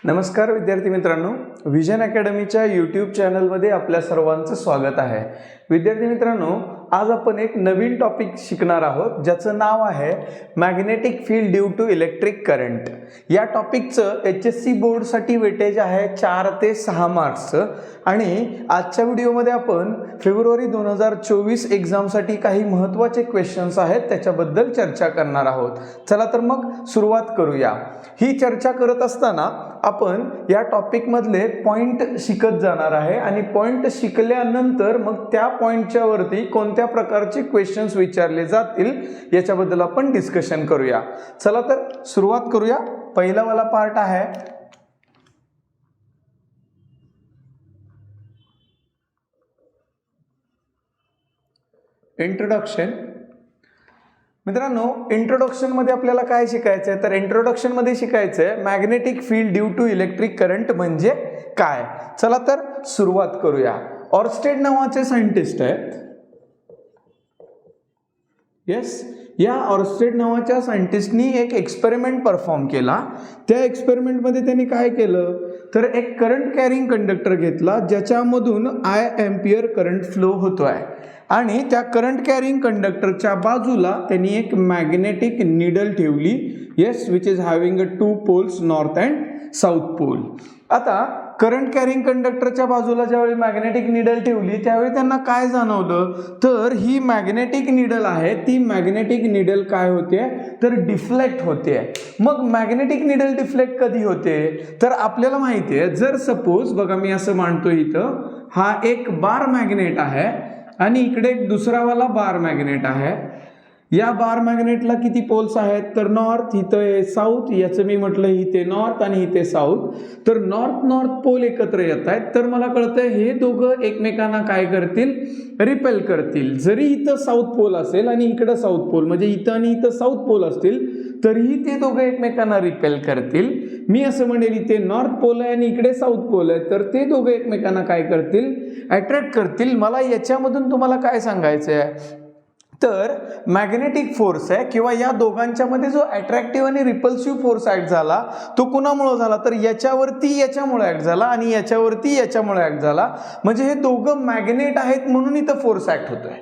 नमस्कार विद्यार्थी मित्रांनो, विजन अकॅडमीच्या यूट्यूब चॅनलमध्ये आपल्या सर्वांचं स्वागत आहे. विद्यार्थी मित्रांनो, आज आपण एक नवीन टॉपिक शिकणार आहोत ज्याचं नाव आहे magnetic field due to electric current. या टॉपिकचं HSC बोर्डसाठी वेटेज आहे 4 ते 6 मार्क्सचं आणि आजच्या व्हिडिओमध्ये आपण फेब्रुवारी 2024 एक्झामसाठी काही महत्त्वाचे क्वेश्चन्स आहेत त्याच्याबद्दल चर्चा करणार आहोत. चला तर मग सुरुवात करूया. ही चर्चा करत असताना आपण या टॉपिकमधले पॉइंट शिकत जाणार आहे आणि पॉइंट शिकल्यानंतर मग त्या पॉइंटच्या वरती कोणत्या प्रकारचे क्वेश्चन्स विचारले जातील याच्याबद्दल आपण डिस्कशन करूया. चला तर सुरुवात करूया. पहिला वाला पार्ट आहे इंट्रोडक्शन. मित्रांनो, इंट्रोडक्शन मध्ये आपल्याला काय शिकायचं आहे तर इंट्रोडक्शन मध्ये शिकायचं आहे magnetic field due to electric current म्हणजे काय. चला तर सुरुवात करूया. ऑर्स्टेड नावाचे सायंटिस्ट आहेत. येस, या ऑर्स्टेड नावाच्या सायंटिस्टनी एक एक्सपेरिमेंट परफॉर्म केला. त्या एक्सपेरिमेंटमध्ये त्यांनी काय केलं तर एक करंट कॅरिंग कंडक्टर घेतला ज्याच्यामधून I एम्पियर करंट फ्लो होतोय आणि त्या करंट कॅरिंग कंडक्टरच्या बाजूला त्यांनी एक मॅग्नेटिक निडल ठेवली. Yes, which is having 2 poles, north and south pole. आता करंट कॅरिंग कंडक्टरच्या बाजूला ज्यावेळी मॅग्नेटिक निडल ठेवली त्यावेळी त्यांना काय जाणवलं तर ही मॅग्नेटिक निडल आहे ती मॅग्नेटिक निडल काय होते तर डिफ्लेक्ट होते. मग मॅग्नेटिक निडल डिफ्लेक्ट कधी होते तर आपल्याला माहिती आहे, जर सपोज बघा मी असं मांडतो, इथं हा एक बार मॅग्नेट आहे आणि इकडे एक दुसरा वाला बार मॅग्नेट आहे. या बार मॅग्नेटला किती पोल्स आहेत तर नॉर्थ, इथं आहे साऊथ, याचं मी म्हटलं इथे नॉर्थ आणि इथे साऊथ. तर नॉर्थ पोल एकत्र येत आहेत तर मला कळतंय हे दोघं एकमेकांना काय करतील रिपेल करतील. जरी इथं साऊथ पोल असेल आणि इकडं साऊथ पोल म्हणजे इथं आणि इथं साऊथ पोल असतील तरीही ते दोघं एकमेकांना रिपेल करतील. मी असं म्हणेल इथे नॉर्थ पोल आहे आणि इकडे साऊथ पोल आहे तर ते दोघं एकमेकांना काय करतील अट्रॅक्ट करतील. मला याच्यामधून तुम्हाला काय सांगायचं आहे तर मॅग्नेटिक फोर्स आहे किंवा या दोघांच्या मध्ये जो अट्रॅक्टिव्ह आणि रिपल्सिव्ह फोर्स ऍक्ट झाला तो कुणामुळे झाला तर याच्यावरती याच्यामुळे ऍक्ट झाला आणि याच्यावरती याच्यामुळे ऍक्ट झाला. म्हणजे हे दोघं मॅग्नेट आहेत म्हणून इथं फोर्स ऍक्ट होतोय.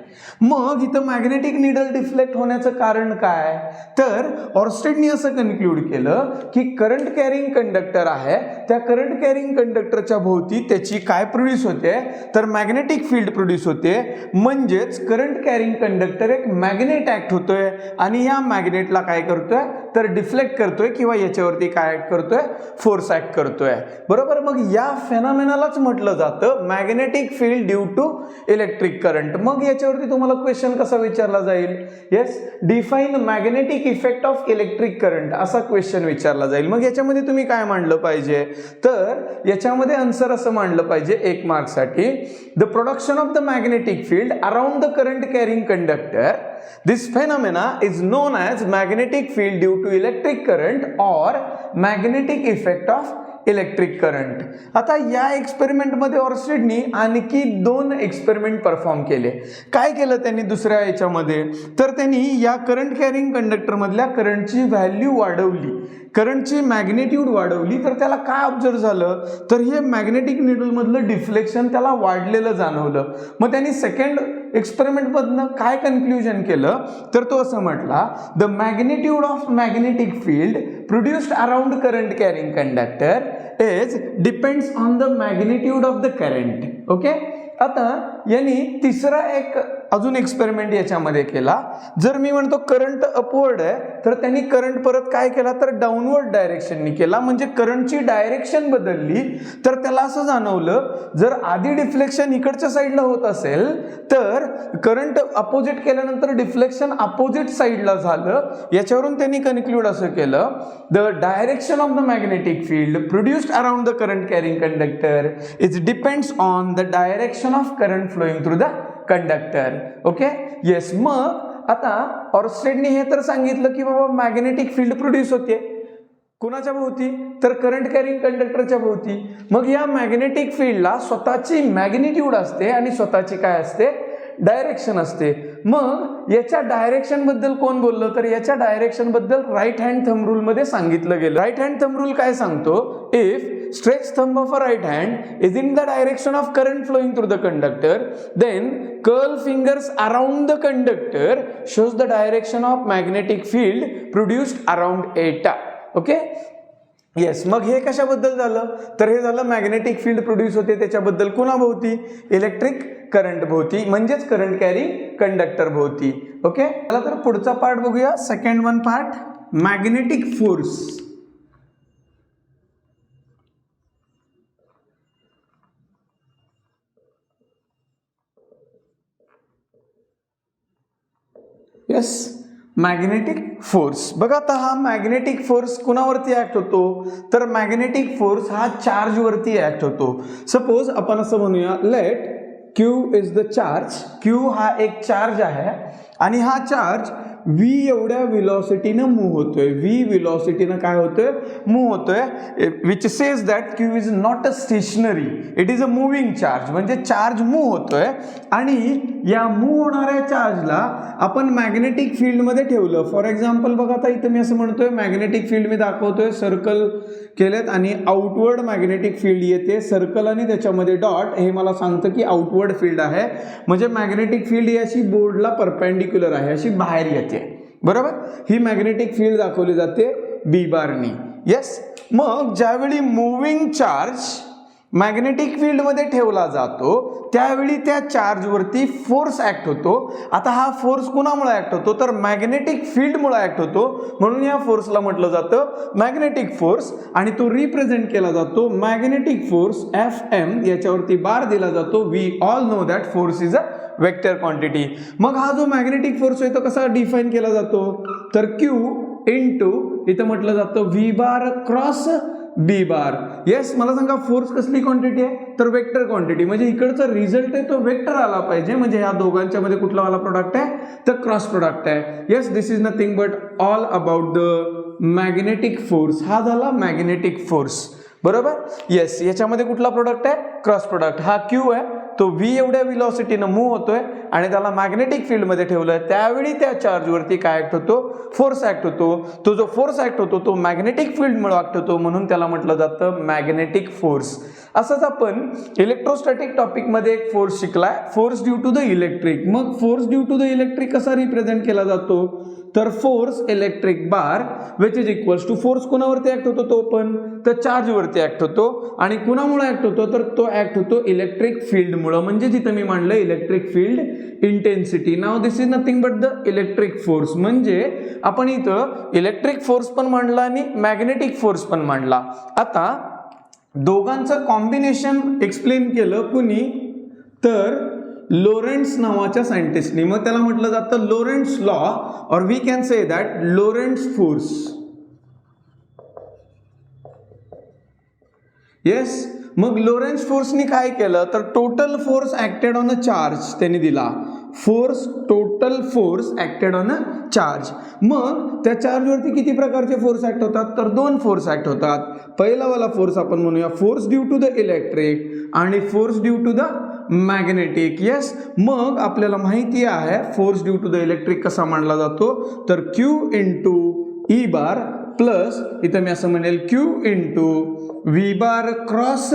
मग इथं मॅग्नेटिक निडल डिफ्लेक्ट होण्याचं कारण काय तर ऑर्स्टेडनी असं कन्क्लूड केलं की करंट कॅरिंग कंडक्टर आहे, त्या करंट कॅरिंग कंडक्टरच्या भोवती त्याची काय प्रोड्यूस होते तर मॅग्नेटिक फील्ड प्रोड्यूस होते. म्हणजेच करंट कॅरिंग कंडक्टर एक मॅग्नेट ऍक्ट होतोय आणि या मॅग्नेटला काय करतोय तर डिफ्लेक्ट करतोय किंवा याच्यावरती काय ऍक्ट करतोय फोर्स ऍक्ट करतोय. बरोबर. मग या फेनॉमेनालाच म्हटलं जातं magnetic field due to electric current. मग याच्यावरती तुम्हाला क्वेश्चन कसा विचारला जाईल, yes, define magnetic effect of electric current असा क्वेश्चन विचारला जाईल. मग याच्यामध्ये तुम्ही काय मांडलं पाहिजे तर याच्यामध्ये आन्सर असं मांडलं पाहिजे 1 मार्कसाठी, the production of the magnetic field around the current carrying conductor. This phenomena is known as magnetic field due to electric current or magnetic effect of electric current. आता या एक्सपेरिमेंट मध्ये ऑर्स्टेडनी आणखी 2 एक्सपेरिमेंट परफॉर्म केले. काय केलं त्यांनी दुसऱ्या याच्यामध्ये तर त्यांनी या करंट कॅरिंग कंडक्टर मधल्या करंटची व्हॅल्यू वाढवली, करंटची मॅग्नेट्यूड वाढवली. तर त्याला काय ऑब्झर्व झालं तर हे मॅग्नेटिक निडल मधलं डिफ्लेक्शन त्याला वाढलेलं जाणवलं. मग त्यांनी सेकंड एक्सपेरिमेंट मधनं काय कन्क्ल्युजन केलं तर तो असं म्हटला, the magnitude of magnetic field produced around current carrying conductor is depends on the magnitude of the current. Okay. आता यांनी तिसरा एक अजून एक्सपेरिमेंट याच्यामध्ये केला. जर मी म्हणतो करंट अपवर्ड आहे तर त्यांनी करंट परत काय केला तर डाऊनवर्ड डायरेक्शननी केला. म्हणजे करंटची डायरेक्शन बदलली तर त्याला असं जाणवलं जर आधी डिफ्लेक्शन इकडच्या साईडला होत असेल तर करंट अपोजिट केल्यानंतर डिफ्लेक्शन अपोजिट साईडला झालं. याच्यावरून त्यांनी कन्क्लूड असं केलं, the direction of the magnetic field produced around the current carrying conductor is depends on the direction of current flowing through the conductor. Okay. Yes. मग आता ऑर्स्टेडने हे तर सांगितलं की बाबा मॅग्नेटिक फील्ड प्रोड्यूस होते कुणाच्या भोवती तर करंट कॅरिंग कंडक्टरच्या भोवती. मग या मॅग्नेटिक फील्डला स्वतःची मॅग्निट्यूड असते आणि स्वतःची काय असते डायरेक्शन असते. मग याच्या डायरेक्शन बद्दल कोण बोललं, तर याच्या डायरेक्शन बद्दल राईट हँड थंब रूल मध्ये सांगितलं गेलं. राईट हँड थंब रूल काय सांगतो, if stretch thumb of a right hand is in the direction of current flowing through the conductor, then curl fingers around the conductor shows the direction of magnetic field produced around it. Okay, yes. मग हे कशाबद्दल झालं, तर हे झालं magnetic field produce होते त्याच्याबद्दल. कुणाभोवती, electric current भोवती, म्हणजेच करंट कॅरिंग कंडक्टर भोवती. ओके, चला तर पुढचा पार्ट बघूया. Second one part, magnetic force. Yes, magnetic force. बघा आता हा मॅग्नेटिक फोर्स कुणावरती ऍक्ट होतो, तर मॅग्नेटिक फोर्स हा चार्ज वरती ऍक्ट होतो. सपोज आपण असं म्हणूया, let Q is the charge. Q हा एक चार्ज आहे आणि हा चार्ज v एवढ्या व्हेलॉसिटीनं मूव्ह होतोय. v व्हेलॉसिटीनं काय होतोय, मूव्ह होतोय. Which says that Q is not a stationary, it is a moving charge. म्हणजे चार्ज मूव्ह होतोय आणि या मूव्ह होणाऱ्या चार्जला आपण मॅग्नेटिक फील्ड मध्ये ठेवलं. फॉर एक्झाम्पल बघा आता इथं मी असं म्हणतोय, मॅग्नेटिक फील्ड मी दाखवतोय, सर्कल केलेत आणि आउटवर्ड मॅग्नेटिक फील्ड येते. सर्कल आणि त्याच्यामध्ये डॉट हे मला सांगतं की आउटवर्ड फील्ड आहे. म्हणजे मॅग्नेटिक फील्ड ही अशी बोर्डला परपेंडिक्युलर आहे, अशी बाहेर येते. बरोबर, ही मॅग्नेटिक फील्ड दाखवली जाते बी बारनी. येस, मग ज्यावेळी मूव्हिंग चार्ज मॅग्नेटिक फील्ड मध्ये ठेवला जातो त्यावेळी त्या चार्ज वरती फोर्स ऍक्ट होतो. आता हा फोर्स कुणामुळे ऍक्ट होतो, तर मॅग्नेटिक फील्ड मुळे ऍक्ट होतो. म्हणून या फोर्सला म्हटलं जातं मॅग्नेटिक फोर्स आणि तो रिप्रेझेंट केला जातो मॅग्नेटिक फोर्स Fm. याच्यावरती बार दिला जातो. We all know that force is a vector quantity. मग हा जो मॅग्नेटिक फोर्स आहे तो कसा डिफाइन केला जातो, तर Q इंटू इथं म्हटलं जातं V bar cross B bar. Yes, मला सांगा फोर्स कसली क्वांटिटी आहे, तर वेक्टर क्वांटिटी. म्हणजे इकडचा रिझल्ट आहे तो वेक्टर आला पाहिजे. म्हणजे ह्या दोघांच्या मध्ये कुठला वाला प्रोडक्ट आहे, तर क्रॉस प्रोडक्ट आहे. Yes, this is nothing but all about the magnetic force. हा झाला मॅग्नेटिक फोर्स. बरोबर, येस. याच्यामध्ये कुठला प्रोडक्ट आहे, क्रॉस प्रोडक्ट. हा Q आहे, तो V एवढ्या व्हेलॉसिटीनं मूव्ह होतोय आणि त्याला मॅग्नेटिक फील्ड मध्ये ठेवलंय. त्यावेळी त्या चार्ज वरती काय ऍक्ट होतो, फोर्स ऍक्ट होतो. तो जो फोर्स ऍक्ट होतो तो मॅग्नेटिक फील्ड मुळे ऍक्ट होतो, म्हणून त्याला म्हटलं जातं मॅग्नेटिक फोर्स. असंच आपण इलेक्ट्रोस्टॅटिक टॉपिक मध्ये एक फोर्स शिकलाय, force due to the electric. मग force due to the electric कसा रिप्रेझेंट केला जातो, तर force electric bar which is equals to force कुणावरती ऍक्ट होतो, तो पण तर चार्ज वरती ऍक्ट होतो. आणि कुणामुळे ऍक्ट होतो, तर तो ऍक्ट होतो इलेक्ट्रिक फील्ड मुळे. म्हणजे जिथं मी मांडलं electric field intensity. Now this is nothing but the electric force. म्हणजे आपण इथं इलेक्ट्रिक फोर्स पण मांडला आणि मॅग्नेटिक फोर्स पण मांडला. आता दोघांचं कॉम्बिनेशन एक्सप्लेन केलं कुणी, तर लोरेंट्स नावाच्या सायंटिस्टनी. मग त्याला म्हटलं जातं लोरेंट्स लॉ, और we can say that Lorentz force. Yes, मग लोरेंट्स फोर्सनी काय केलं, तर total force acted on a charge त्यांनी दिला. Force, total force acted on a charge. मग त्या चार्ज वरती किती प्रकारचे फोर्स ऍक्ट होतात, तर 2 फोर्स ऍक्ट होतात. पहिला वाला फोर्स आपण म्हणूया force due to the electric आणि force due to the magnetic. Yes, मग आपल्याला माहिती आहे force due to the electric कसा मांडला जातो, तर Q into E bar plus इथं मी असं म्हणेल Q into V bar cross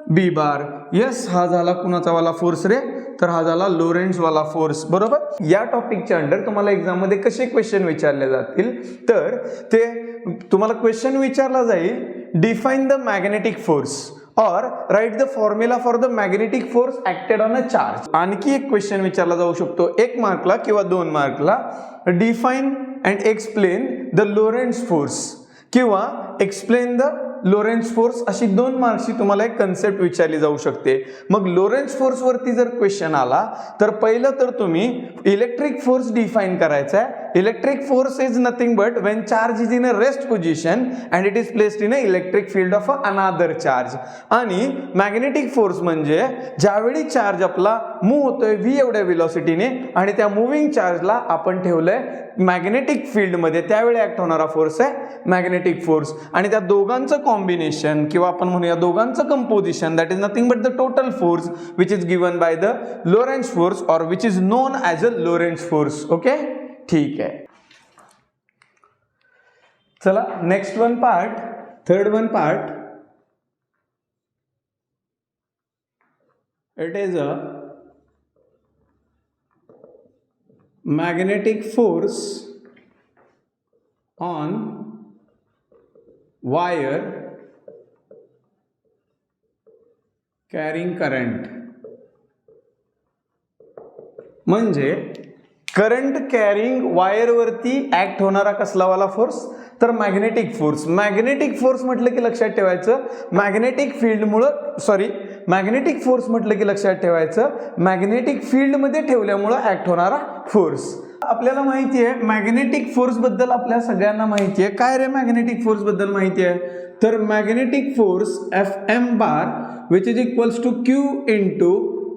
B bar. Yes, हा झाला कुणाचा वाला फोर्स रे, तर हा झाला लोरेंट्स वाला फोर्स. बरोबर, या टॉपिकच्या अंडर तुम्हाला एक्झाम मध्ये कसे क्वेश्चन विचारले जातील, तर ते तुम्हाला क्वेश्चन विचारला जाईल डिफाइन द मॅग्नेटिक फोर्स और right the formula for the magnetic force acted on a charge. आणखी एक क्वेश्चन विचारला जाऊ शकतो 1 मार्कला किंवा 2 मार्कला, define and explain the Lorentz force किंवा एक्सप्लेन द लोरेंट्स फोर्स. अशी 2 मार्क्सची तुम्हाला एक कन्सेप्ट विचारली जाऊ शकते. मग लोरेंट्स फोर्स वरती जर क्वेश्चन आला तर पहिलं तर तुम्ही इलेक्ट्रिक फोर्स डिफाइन करायचा आहे. Electric force is nothing but when charge is in a rest position and it is placed in a electric field of another charge. आणि मॅग्नेटिक फोर्स म्हणजे ज्यावेळी चार्ज आपला मूव्ह होतोय v एवढ्या व्हेलॉसिटीने आणि त्या मूव्हिंग चार्जला आपण ठेवलंय मॅग्नेटिक फील्ड मध्ये, त्यावेळी ऍक्ट होणारा फोर्स आहे मॅग्नेटिक फोर्स. आणि त्या दोघांचं कॉम्बिनेशन किंवा आपण म्हणूया दोघांचं composition, that is nothing but the total force which is given by the Lorentz force और which is known as a Lorentz force. Okay, ठीक आहे. चला next one part, third one part. It is a magnetic force on wire carrying current. म्हणजे current carrying वायरवरती act होणारा कसला वाला force, तर मॅग्नेटिक फोर्स. मॅग्नेटिक फोर्स म्हटलं की लक्षात ठेवायचं मॅग्नेटिक फील्डमुळं, सॉरी मॅग्नेटिक फोर्स म्हटलं की लक्षात ठेवायचं मॅग्नेटिक फील्डमध्ये ठेवल्यामुळं ऍक्ट होणारा फोर्स. आपल्याला माहिती आहे मॅग्नेटिक फोर्स बद्दल, आपल्या सगळ्यांना माहिती आहे. काय रे मॅग्नेटिक फोर्स बद्दल माहिती आहे, तर magnetic force Fm bar which is equals to Q into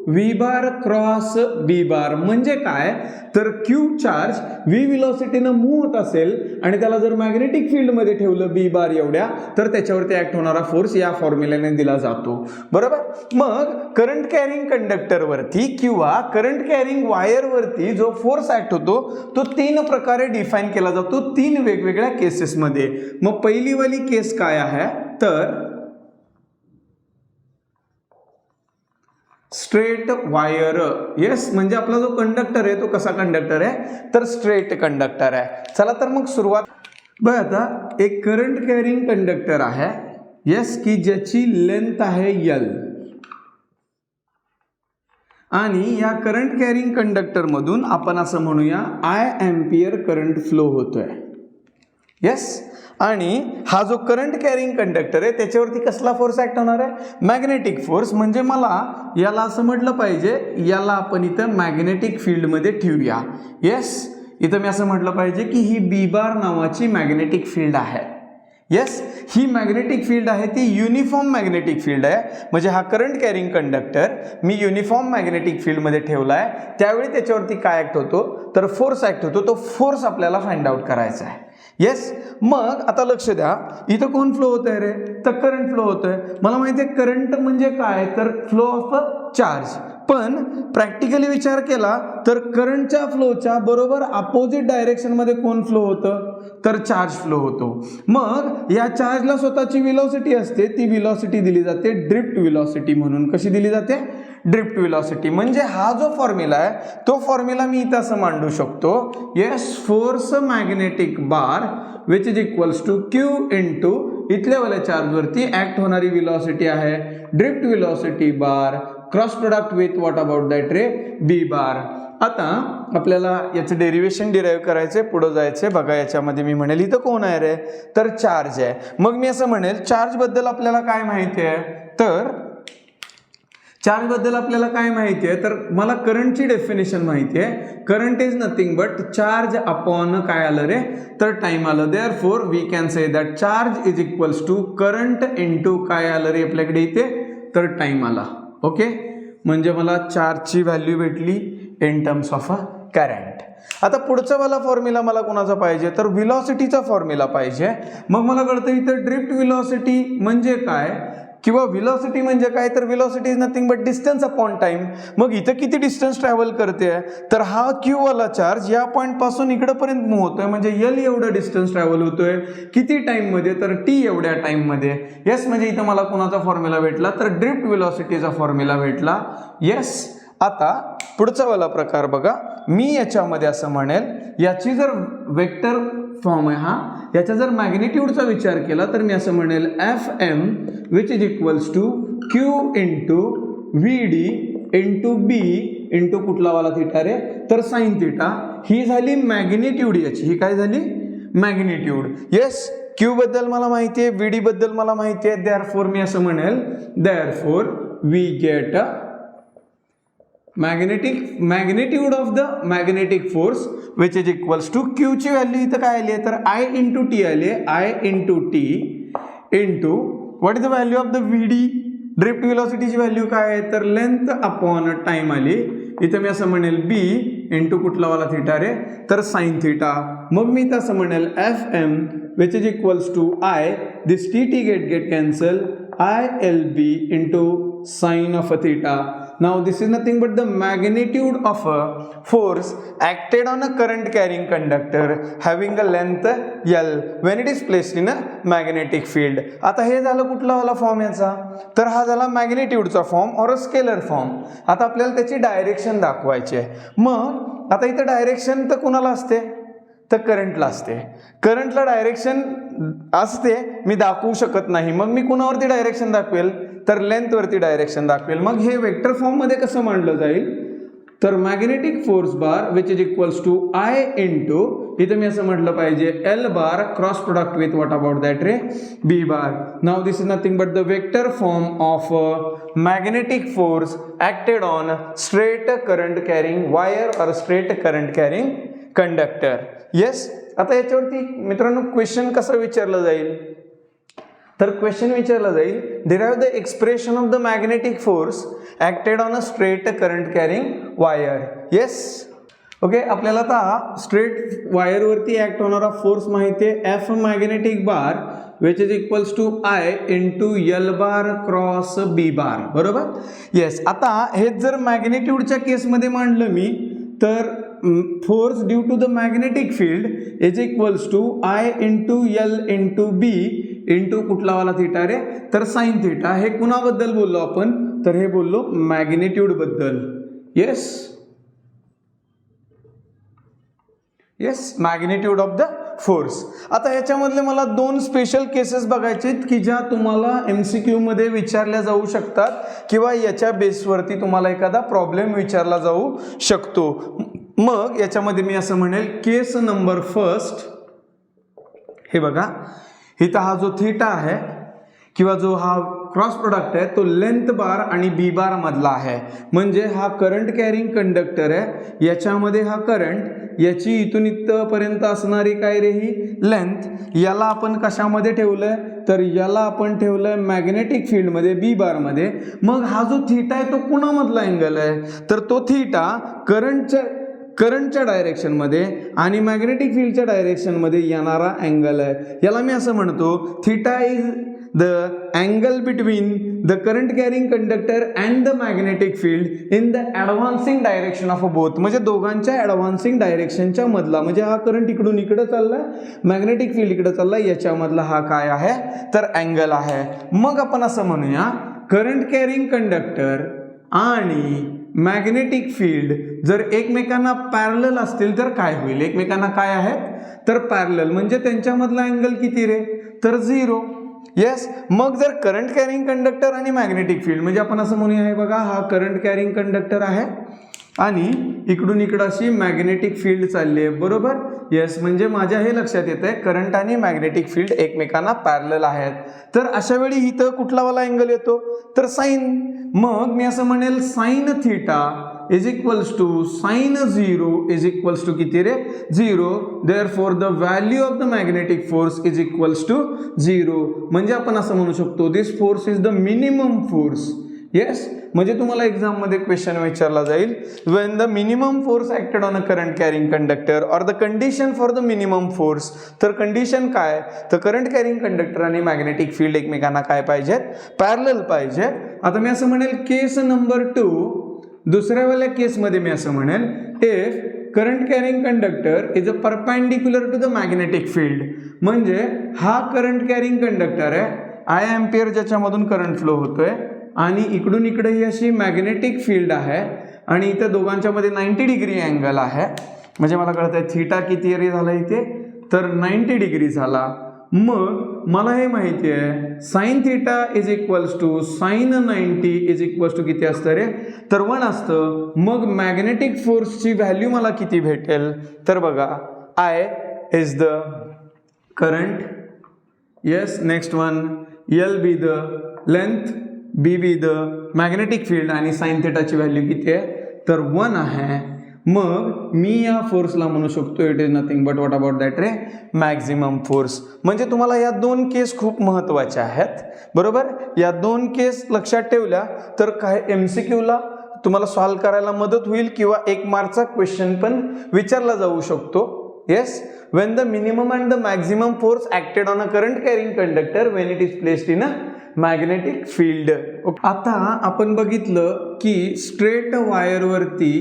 V bar cross B bar. म्हणजे काय, तर Q चार्ज V व्हेलॉसिटीनं मूव्ह होत असेल आणि त्याला जर मॅग्नेटिक फील्डमध्ये ठेवलं B बार एवढ्या, तर त्याच्यावरती ऍक्ट होणारा फोर्स या फॉर्म्युल्याने दिला जातो. बरोबर. मग करंट कॅरिंग कंडक्टरवरती किंवा करंट कॅरिंग वायरवरती जो फोर्स ऍक्ट होतो तो 3 प्रकारे डिफाईन केला जातो, 3 वेगवेगळ्या केसेसमध्ये. मग पहिली वाली केस काय आहे, तर स्ट्रेट वायर. येस, म्हणजे आपला जो कंडक्टर आहे तो कसा कंडक्टर आहे, तर स्ट्रेट कंडक्टर आहे. चला तर मग सुरुवात. बघ आता एक करंट कॅरिंग कंडक्टर आहे, येस, की ज्याची लेंथ आहे L आणि या करंट कॅरिंग कंडक्टर मधून आपण असं म्हणूया I एम्पियर करंट फ्लो होतोय. येस, आणि हा जो करंट कॅरिंग कंडक्टर आहे त्याच्यावरती कसला फोर्स ऍक्ट होणार आहे, मॅग्नेटिक फोर्स. म्हणजे मला याला असं म्हटलं पाहिजे, याला आपण इथं मॅग्नेटिक फील्डमध्ये ठेवूया. येस, इथं मी असं म्हटलं पाहिजे की ही B बार नावाची मॅग्नेटिक फील्ड आहे. येस, ही मॅग्नेटिक फील्ड आहे ती युनिफॉर्म मॅग्नेटिक फील्ड आहे. म्हणजे हा करंट कॅरिंग कंडक्टर मी युनिफॉर्म मॅग्नेटिक फील्डमध्ये ठेवलाय, त्यावेळी त्याच्यावरती काय ऍक्ट होतो, तर फोर्स ऍक्ट होतो. तो फोर्स आपल्याला फाइंड आउट करायचा आहे. येस, मग आता लक्ष द्या, इथं कोण फ्लो होत आहे रे, तर करंट फ्लो होतोय. मला माहिती आहे करंट म्हणजे काय, तर फ्लो ऑफ अ चार्ज. पण प्रॅक्टिकली विचार केला तर करंटच्या फ्लोच्या बरोबर अपोजिट डायरेक्शन मध्ये कोण फ्लो होतं, तर चार्ज फ्लो होतो. मग या चार्जला स्वतःची व्हेलॉसिटी असते, ती व्हेलॉसिटी दिली जाते ड्रिफ्ट व्हेलॉसिटी म्हणून. कशी दिली जाते, ड्रिफ्ट व्हेलॉसिटी. म्हणजे हा जो फॉर्म्युला आहे तो फॉर्म्युला मी इथं असं मांडू शकतो, yes, force magnetic bar which is equals to Q into इथल्या वाल्या चार्जवरती ऍक्ट होणारी व्हेलॉसिटी आहे drift velocity bar cross product with what about that रे, B बार. आता आपल्याला याचं डेरिवेशन डिराईव्ह करायचंय, पुढे जायचंय. बघा याच्यामध्ये मी म्हणेल इथं कोण आहे रे, तर चार्ज आहे. मग मी असं म्हणेल चार्ज बद्दल आपल्याला काय माहिती आहे, तर चार्ज बद्दल आपल्याला काय माहिती आहे, तर मला करंटची डेफिनेशन माहिती आहे. Current is nothing but charge upon काय आलं रे, तर टाइम आलं. Therefore we can say that charge is equals to current into काय आलं रे आपल्याकडे इथे, तर टाइम आला. ओके, म्हणजे मला चार्जची व्हॅल्यू भेटली in terms of a current. आता पुढचा वाला फॉर्म्युला मला कोणाचा पाहिजे, तर व्हेलॉसिटीचा फॉर्म्युला पाहिजे. मग मला कळतं इथं ड्रिफ्ट व्हेलॉसिटी म्हणजे काय किंवा व्हेलॉसिटी म्हणजे काय, तर velocity is nothing but distance upon time. मग इथं किती डिस्टन्स ट्रॅव्हल करते, तर हा Q वाला चार्ज या पॉइंट पासून इकडपर्यंत मूव्ह होतोय, म्हणजे L एवढं डिस्टन्स ट्रॅव्हल होतोय किती टाइम मध्ये, तर T एवढ्या टाइम मध्ये. येस, म्हणजे इथं मला कोणाचा फॉर्म्युला भेटला, तर ड्रिफ्ट व्हेलॉसिटीचा फॉर्म्युला भेटला. येस, आता पुढचा वाला प्रकार बघा, मी याच्यामध्ये असं म्हणेल, याची जर वेक्टर फॉर्म आहे हा, याचा जर मॅग्निट्यूडचा विचार केला तर मी असं म्हणेल Fm which is equals to Q into VD into B into कुठला वाला थिटा रे, तर साइन थिटा. ही झाली मॅग्निट्यूड याची, ही काय झाली, मॅग्निट्यूड. येस, Q बद्दल मला माहिती आहे, VD बद्दल मला माहिती आहे. देअरफॉर मी असं म्हणेल, therefore we get a magnitude of the magnetic force which is equals to Q ची व्हॅल्यू इथं काय आली आहे, तर I इंटू टी आली आहे. I into T into what is the value of the VD, drift व्हेलॉसिटीची व्हॅल्यू काय आहे, तर लेंथ अपॉन टाइम आली. इथं मी असं म्हणेल B इंटू कुठला वाला थिटा रे, तर साइन थिटा. मग मी इथं असं म्हणेल Fm which is equals to I, this tt get cancel, ILB into sine of a theta. Now this is nothing but the magnitude of a force acted on a current carrying conductor having a length L when it is placed in a magnetic field. आता हे झालं कुठला वाला form याचा, तर हा झाला मॅग्नेट्यूडचा form और स्केलर फॉर्म. आता आपल्याला त्याची डायरेक्शन दाखवायची आहे. मग आता इथं डायरेक्शन तर कुणाला असते, तर करंटला असते. करंटला डायरेक्शन असते, मी दाखवू शकत नाही. मग मी कुणावरती डायरेक्शन दाखवेल, तर लेंथवरती डायरेक्शन दाखवेल. मग हे वेक्टर फॉर्म मध्ये कसं मांडलं जाईल, तर magnetic force bar which is equals to I into, इथं मी असं म्हटलं पाहिजे L bar cross product with what about that रे B bar. Now this is nothing but the vector form of magnetic force acted on straight current carrying wire और straight current carrying conductor. Yes, आता याच्यावरती मित्रांनो question कसं विचारलं जाईल, तर question विचारला जाईल derive the expression of the magnetic force acted on a straight current carrying wire. Yes, okay. आपल्याला आता स्ट्रेट वायरवरती ऍक्ट होणारा फोर्स माहिती आहे, F magnetic bar which is equals to I into L bar cross B bar. बरोबर. Yes, आता हे जर मॅग्नेट्यूडच्या केसमध्ये मांडलं मी, तर force due to the magnetic field is equals to I into L into B into कुठला वाला थिटा रे, तर साइन थिटा. हे कुणाबद्दल बोललो आपण, तर हे बोललो मॅग्नेट्यूड बद्दल. Yes yes, magnitude of the force. आता ह्याच्यामधले मला दोन स्पेशल केसेस बघायचे की ज्या तुम्हाला MCQ मध्ये विचारल्या जाऊ शकतात किंवा याच्या बेसवरती तुम्हाला एखादा प्रॉब्लेम विचारला जाऊ शकतो. मग याच्यामध्ये मी असं म्हणेल, केस नंबर फर्स्ट, हे बघा इथं हा जो थीटा आहे किंवा जो हा क्रॉस प्रोडक्ट आहे तो लेंथ बार आणि B बार मधला आहे. म्हणजे हा करंट कॅरिंग कंडक्टर आहे, याच्यामध्ये हा करंट, याची इथून इथपर्यंत असणारी काय रे ही लेंथ, याला आपण कशामध्ये ठेवलंय, तर याला आपण ठेवलंय मॅग्नेटिक फील्ड मध्ये B बार मध्ये. मग हा जो थीटा आहे तो कुणामधला अँगल आहे, तर तो थीटा करंटच्या डायरेक्शन मध्ये आणि मॅग्नेटिक फील्डच्या डायरेक्शन मध्ये येणारा अँगल आहे. याला मी असं म्हणतो, theta is the angle between the current carrying conductor and the magnetic field in the advancing direction of both. म्हणजे दोघांच्या ॲडव्हान्सिंग डायरेक्शनच्या मधला, म्हणजे हा करंट इकडून इकडे चाललाय, मॅग्नेटिक फील्ड इकडे चाललाय, याच्यामधला हा काय आहे, तर अँगल आहे. मग आपण असं म्हणूया, करंट कॅरिंग कंडक्टर आणि मॅग्नेटिक फील्ड जर एकमेकांना पॅरलल असतील तर काय होईल, एकमेकांना काय आहेत, तर पॅरलल. म्हणजे त्यांच्यामधला अँगल किती रे, तर 0. येस, मग जर करंट कॅरिंग कंडक्टर आणि मॅग्नेटिक फील्ड, म्हणजे आपण असं म्हणूया, हे बघा हा करंट कॅरिंग कंडक्टर आहे आणि इकडून इकडं अशी मॅग्नेटिक फील्ड चालली आहे. बरोबर. येस, म्हणजे माझ्या हे लक्षात येत आहे करंट आणि मॅग्नेटिक फील्ड एकमेकांना पॅरलल आहेत. तर अशा वेळी इथं कुठला वाला अँगल येतो, तर साइन. मग मी असं म्हणेल sine theta is equals to sine 0 is equals to किती रे, 0. Therefore the value of the magnetic force is equals to 0. म्हणजे आपण असं म्हणू शकतो, this force is the minimum force. Yes, म्हणजे तुम्हाला एक्झाम मध्ये क्वेश्चन विचारला जाईल, when the minimum force acted on a current carrying conductor और the condition for the minimum force. तर कंडिशन काय, तर करंट कॅरिंग कंडक्टर आणि मॅग्नेटिक फील्ड एकमेकांना काय पाहिजेत, पॅरलल पाहिजेत. आता मी असं म्हणेल केस नंबर 2, दुसऱ्यावाल्या केसमध्ये मी असं म्हणेल, if current carrying conductor is a perpendicular to the magnetic field. म्हणजे हा करंट कॅरिंग कंडक्टर आहे, I एम्पियर ज्याच्यामधून करंट फ्लो होतोय आणि इकडून इकडे ही अशी मॅग्नेटिक फील्ड आहे आणि इथे दोघांच्या मध्ये 90 डिग्री अँगल आहे. म्हणजे मला कळतंय थीटा किती रे झाला इथे, तर 90 डिग्री झाला. मग मला हे माहिती आहे sine theta is equals to sine 90 is equals to किती असतं रे, तर 1 असतं. मग मॅग्नेटिक फोर्सची व्हॅल्यू मला किती भेटेल, तर बघा I is the current. Yes, next one L be the length, B be the magnetic field आणि साइन थीटाची व्हॅल्यू किती आहे, तर 1 आहे. मग मी या फोर्सला म्हणू शकतो it is nothing but what about that ray, maximum force. म्हणजे तुम्हाला या दोन केस खूप महत्त्वाच्या आहेत. बरोबर. या दोन केस लक्षात ठेवल्या तर काय MCQ ला तुम्हाला सॉल्व्ह करायला मदत होईल किंवा 1 मार्कचा क्वेश्चन पण विचारला जाऊ शकतो. Yes, when the minimum and the maximum force acted on a current carrying conductor when it is placed in a magnetic field. आता आपण बघितलं की स्ट्रेट वायरवरती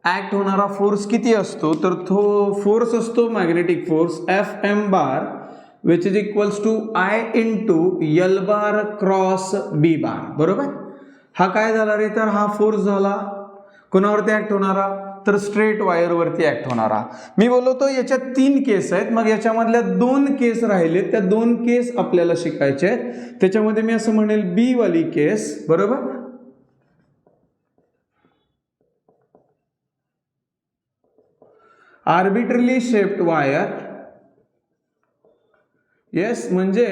ऍक्ट होणारा फोर्स किती असतो, तर तो फोर्स असतो magnetic force Fm bar which is equals to I into L bar cross B bar. बरोबर. हा काय झाला रे, तर हा फोर्स झाला कोणावरती ऍक्ट होणारा, तर स्ट्रेट वायरवरती ऍक्ट होणारा. मी बोलतो याच्यात 3 केस आहेत, मग याच्यामधल्या 2 केस राहिले, त्या 2 केस आपल्याला शिकायचे आहेत. त्याच्यामध्ये मी असं म्हणेल बी वाली केस. बरोबर. Arbitrarily shaped wire. येस, म्हणजे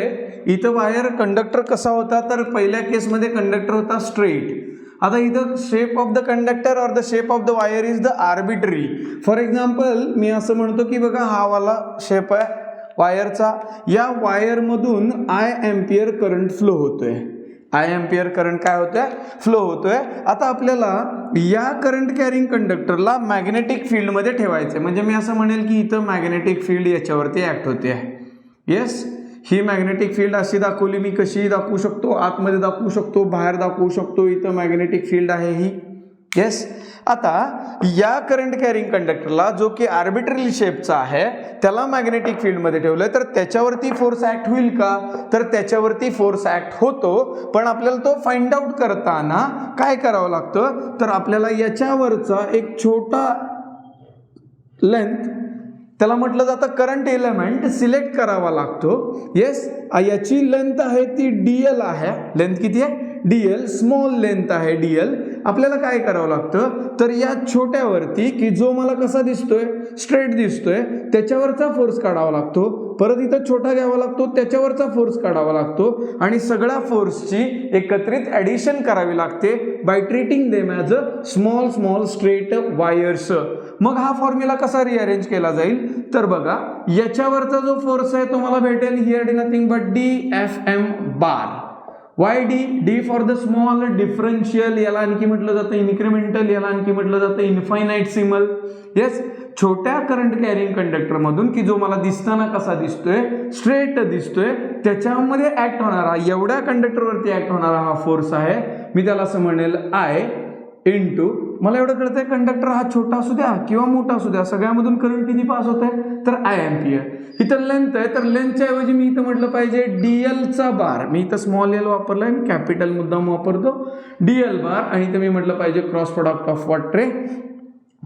इथं वायर कंडक्टर कसा होता, तर पहिल्या केसमध्ये कंडक्टर होता स्ट्रेट. आता इथं शेप ऑफ द कंडक्टर और the shape of the wire is the arbitrary. For example मी असं म्हणतो की बघा हा वाला शेप आहे वायरचा, या वायरमधून आय एम्पियर करंट फ्लो होतोय. आय एम्पियर करंट काय होतोय, फ्लो होतोय. आता आपल्याला या करंट कॅरिंग कंडक्टरला मॅग्नेटिक फील्डमध्ये ठेवायचंय. म्हणजे मी असं म्हणेल की इथं मॅग्नेटिक फील्ड याच्यावरती ऍक्ट होते. येस, ही मॅग्नेटिक फील्ड अशी दाखवली, मी कशीही दाखवू शकतो, आतमध्ये दाखवू शकतो, बाहेर दाखवू शकतो. इथं मॅग्नेटिक फील्ड आहे ही. येस. आता या करंट कॅरिंग कंडक्टरला जो की आर्बिट्ररी शेपचा आहे त्याला मॅग्नेटिक फील्डमध्ये ठेवलंय, तर त्याच्यावरती फोर्स ऍक्ट होईल का, तर त्याच्यावरती फोर्स ऍक्ट होतो. पण आपल्याला तो फाइंड आउट करताना काय करावं लागतं, तर आपल्याला याच्यावरचा एक छोटा लेंथ, त्याला म्हटलं जातं करंट एलिमेंट, सिलेक्ट करावा लागतो. येस, याची लेंथ आहे ती DL आहे. लेंथ किती आहे, DL. स्मॉल लेंथ आहे DL. आपल्याला काय करावं लागतं, तर या छोट्यावरती की जो मला कसा दिसतोय, स्ट्रेट दिसतोय, त्याच्यावरचा फोर्स काढावा लागतो. परत इथं छोटा घ्यावा लागतो, त्याच्यावरचा फोर्स काढावा लागतो आणि सगळ्या फोर्सची एकत्रित ऍडिशन करावी लागते by treating them as a small small straight wires. मग हा फॉर्म्युला कसा रिअरेंज केला जाईल, तर बघा याच्यावरचा जो फोर्स आहे तो मला भेटेल here nothing but DFM bar. Y D for the small differential, याला आणखी म्हटलं जातं इन्क्रिमेंटल, याला आणखी म्हटलं जातं इनफायनाइट सिमल. येस, छोट्या करंट कॅरिंग कंडक्टर मधून की जो मला दिसताना कसा दिसतोय, स्ट्रेट दिसतोय, त्याच्यामध्ये ऍक्ट होणारा, एवढ्या कंडक्टरवरती ऍक्ट होणारा हा फोर्स आहे. मी त्याला असं म्हणेल I इंटू, मला एवढं कळतंय कंडक्टर हा छोटा असू द्या किंवा मोठा असू द्या, सगळ्यामधून करंट किती पास होत आहे, तर I एम्पियर. इथं लेंथ आहे, तर लेंथच्या ऐवजी मी इथं म्हटलं पाहिजे DL चा बार. मी इथं स्मॉल L वापरलाय, कॅपिटल मुद्दाम वापरतो, DL बार. आणि इथं मी म्हटलं पाहिजे क्रॉस प्रोडक्ट ऑफ व्हॉट रे,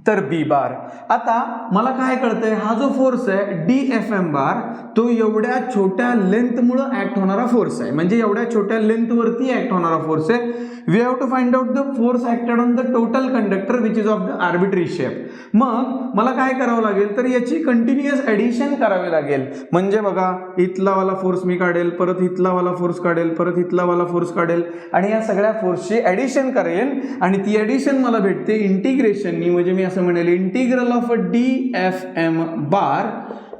तर B बार. आता मला काय कळतंय, हा जो फोर्स आहे DFM बार, तो एवढ्या छोट्या लेंथमुळे ऍक्ट होणारा फोर्स आहे. म्हणजे एवढ्या छोट्या लेंथवरती ऍक्ट होणारा फोर्स आहे. We have to find out the force acted on the total conductor which is of the arbitrary shape. मग मला काय करावं लागेल, तर याची कंटिन्युअस ऍडिशन करावी लागेल. म्हणजे बघा इथला वाला फोर्स मी काढेल, परत इथला वाला फोर्स काढेल, परत इथला वाला फोर्स काढेल आणि या सगळ्या फोर्सची ऍडिशन करेन आणि ती ऍडिशन मला भेटते इंटिग्रेशननी. म्हणजे मी असं म्हणेल integral of DFM bar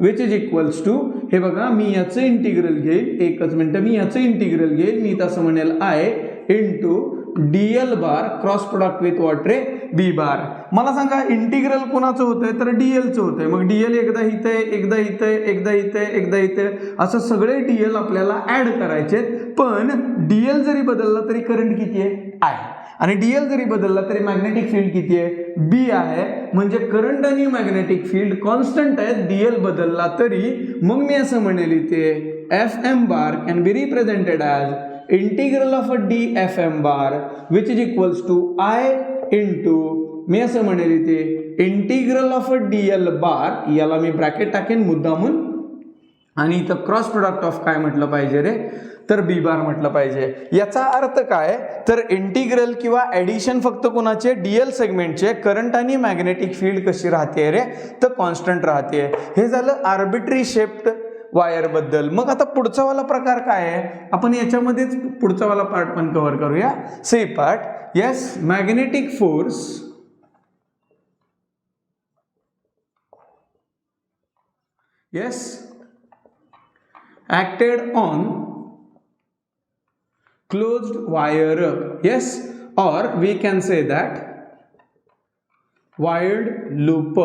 which is equals to, हे बघा मी याचं इंटिग्रल घेईल, एकच मिनिट, मी याचं इंटिग्रल घेईल, मी असं म्हणेल I into DL bar cross product with what ray, B बार. मला सांगा इंटिग्रल कोणाचं होतंय, तर DL चं होतंय. मग DL एकदा इथे, एकदा इथे, एकदा इथे, एकदा इथे, असं सगळे DL आपल्याला ऍड करायचे. पण DL जरी बदलला तरी करंट किती आहे, I. आणि DL जरी बदलला तरी मॅग्नेटिक फील्ड किती आहे, B आहे. म्हणजे करंट आणि मॅग्नेटिक फील्ड कॉन्स्टंट आहेत, DL बदलला तरी. मग मी असं म्हणेल इथे FM bar can be represented as integral of DFM bar which is equals to I into, मी असं म्हणेल इथे इंटिग्रल ऑफ DL बार, याला मी ब्रॅकेट टाकेन मुद्दामून, आणि इथं क्रॉस प्रोडक्ट ऑफ काय म्हटलं पाहिजे रे, तर B बार म्हटलं पाहिजे. याचा अर्थ काय, तर इंटिग्रल किंवा ऍडिशन फक्त कोणाचे, DL सेगमेंटचे. करंट आणि मॅग्नेटिक फील्ड कशी राहते रे, तर कॉन्स्टंट राहते. हे झालं आर्बिट्ररी शेप्ड वायर बद्दल. मग आता पुढचा वाला प्रकार काय आहे, आपण याच्यामध्येच पुढचा वाला पार्ट पण कव्हर करूया. C part. Yes, magnetic force yes acted on closed wire, yes, or we can say that wired loop.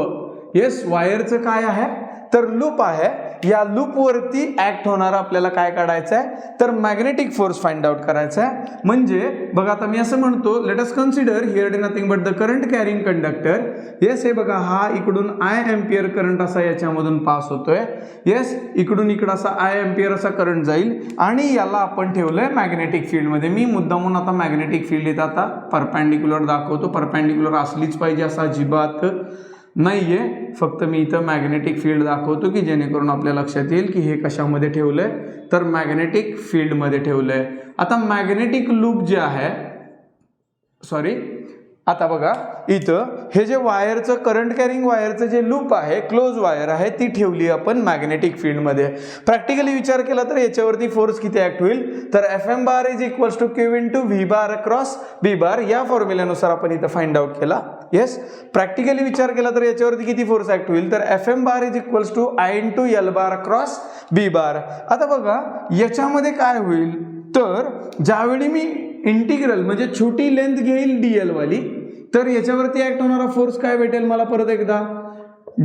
Yes, वायरचं काय आहे तर लूप आहे. या लूप वरती ऍक्ट होणारा आपल्याला काय काढायचं आहे तर मॅग्नेटिक फोर्स फाइंड आउट करायचा आहे. म्हणजे बघा आता मी असं म्हणतो, let us consider here nothing but the current carrying conductor. Yes, हे बघा हा इकडून आय एम्पियर करंट असा याच्यामधून पास होतोय. येस, इकडून इकडं असा आय एम्पियर असा करंट जाईल आणि याला आपण ठेवलंय मॅग्नेटिक फील्ड मध्ये. मी मुद्दामून आता मॅग्नेटिक फील्ड इथं आता परपॅन्डिक्युलर दाखवतो. परपॅन्डिक्युलर असलीच पाहिजे असं अजिबात नाहीये, फक्त मी इथं मॅग्नेटिक फील्ड दाखवतो की जेणेकरून आपल्या लक्षात येईल की हे कशामध्ये ठेवलंय तर मॅग्नेटिक फील्ड मध्ये ठेवलंय. आता मॅग्नेटिक लूप जे आहे, सॉरी, आता बघा इथं हे जे वायरचं करंट कॅरिंग वायरचं जे लूप आहे, क्लोज वायर आहे, ती ठेवली आपण मॅग्नेटिक फील्ड मध्ये. प्रॅक्टिकली विचार केला तर याच्यावरती फोर्स किती ऍक्ट होईल तर Fm bar is equals to Q into V bar cross B bar. या फॉर्म्युल्यानुसार आपण इथं फाइंड आउट केला. येस, प्रॅक्टिकली विचार केला तर याच्यावरती किती फोर्स ऍक्ट होईल तर Fm bar is equals to I into L bar cross B bar. आता बघा याच्यामध्ये काय होईल तर ज्यावेळी मी इंटिग्रल म्हणजे छोटी लेंथ घेईल dl वाली, तर याच्यावरती ऍक्ट होणारा फोर्स काय भेटेल मला परत एकदा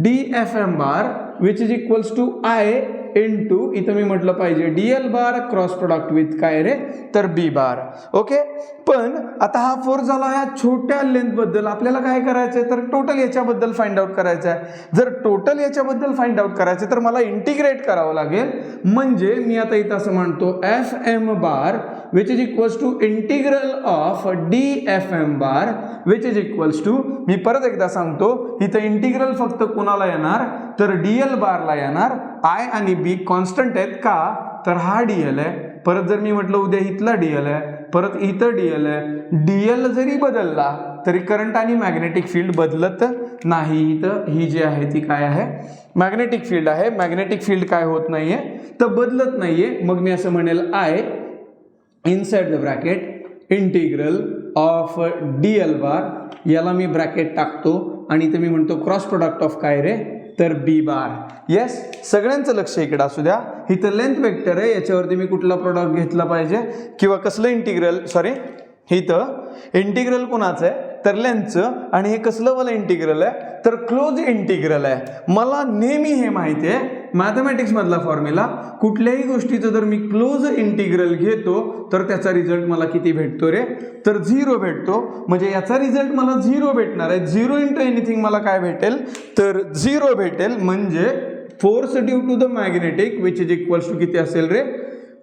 dFm bar which is equals to I into, इथं मी म्हटलं पाहिजे dl bar cross product with काय रे तर B बार. ओके, पण आता हा फोर्स झाला ह्या छोट्या लेंथ बद्दल. आपल्याला काय करायचंय तर टोटल याच्याबद्दल फाइंड आउट करायचं आहे. जर टोटल याच्याबद्दल फाइंड आउट करायचं तर मला इंटिग्रेट करावं लागेल. म्हणजे मी आता इथं असं म्हणतो Fm bar which is equals to integral of dFm bar which is equals to, मी परत एकदा सांगतो इथं इंटिग्रल फक्त कोणाला येणार तर dl बारला येणार. I आणि B कॉन्स्टंट आहेत का तर हा dl आहे. परत जर मी म्हटलं उद्या इथला dl आहे, परत इथं dl आहे. dl जरी बदलला तरी करंट आणि मॅग्नेटिक फील्ड बदलत नाही. इथं ही जी आहे ती काय आहे मॅग्नेटिक फील्ड आहे. मॅग्नेटिक फील्ड काय होत नाहीये तर बदलत नाहीये. मग मी असं म्हणेल I inside the bracket integral of dl बार, याला मी ब्रॅकेट टाकतो आणि इथं मी म्हणतो क्रॉस प्रोडक्ट ऑफ काय रे तर B बार. येस, सगळ्यांचं लक्ष इकडे असू द्या. इथं लेंथ वेक्टर आहे, याच्यावरती मी कुठला प्रोडक्ट घेतला पाहिजे किंवा कसलं इंटिग्रल, सॉरी इथं इंटिग्रल कोणाचं आहे तर लेंथचं, आणि हे कसलं वाला इंटिग्रल आहे तर क्लोज इंटिग्रल आहे. मला नेहमी हे माहिती आहे मॅथमॅटिक्स मधला फॉर्म्युला, कुठल्याही गोष्टीचं जर मी क्लोज इंटिग्रल घेतो तर त्याचा रिझल्ट मला किती भेटतो रे तर 0 भेटतो. म्हणजे याचा रिझल्ट मला 0 भेटणार आहे. 0 इंटू एनिथिंग मला काय भेटेल तर 0 भेटेल. म्हणजे force due to the magnetic which is equals to किती असेल रे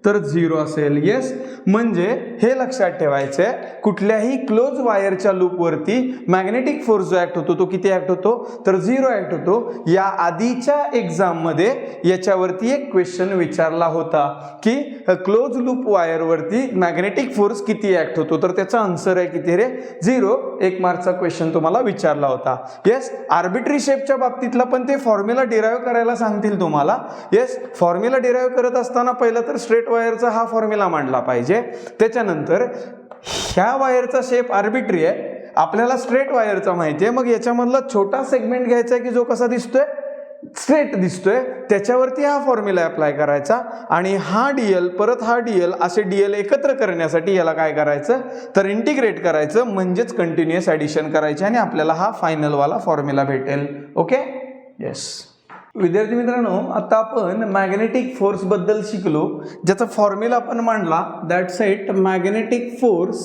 तर 0 असेल. येस, म्हणजे हे लक्षात ठेवायचं आहे कुठल्याही क्लोज वायरच्या लूपवरती मॅग्नेटिक फोर्स जो ऍक्ट होतो तो किती ऍक्ट होतो तर 0 ऍक्ट होतो. या आधीच्या एक्झाम मध्ये याच्यावरती एक क्वेश्चन विचारला होता की क्लोज लूप वायरवरती मॅग्नेटिक फोर्स किती ऍक्ट होतो, तर त्याचा आन्सर आहे किती रे 0. 1 मार्कचा क्वेश्चन तुम्हाला विचारला होता. येस, आर्बिट्री शेपच्या बाबतीतला पण ते फॉर्म्युला डिराईव्ह करायला सांगतील तुम्हाला. येस, फॉर्म्युला डिराईव्ह करत असताना पहिला तर स्ट्रेट वायरचा हा फॉर्म्युला मांडला पाहिजे. त्याच्यानंतर ह्या वायरचा शेप आर्बिट्री आहे, आपल्याला स्ट्रेट वायरचा माहिती आहे. मग याच्यामधला छोटा सेगमेंट घ्यायचा आहे की जो कसा दिसतोय स्ट्रेट दिसतोय, त्याच्यावरती हा फॉर्म्युला अप्लाय करायचा आणि हा dl परत हा dl असे dl एकत्र करण्यासाठी याला काय करायचं तर इंटिग्रेट करायचं, म्हणजेच कंटिन्युअस ऍडिशन करायची आणि आपल्याला हा फायनल वाला फॉर्म्युला भेटेल. ओके, येस विद्यार्थी मित्रांनो, आता आपण मॅग्नेटिक फोर्स बद्दल शिकलो, ज्याचा फॉर्म्युला आपण मांडला. That set magnetic force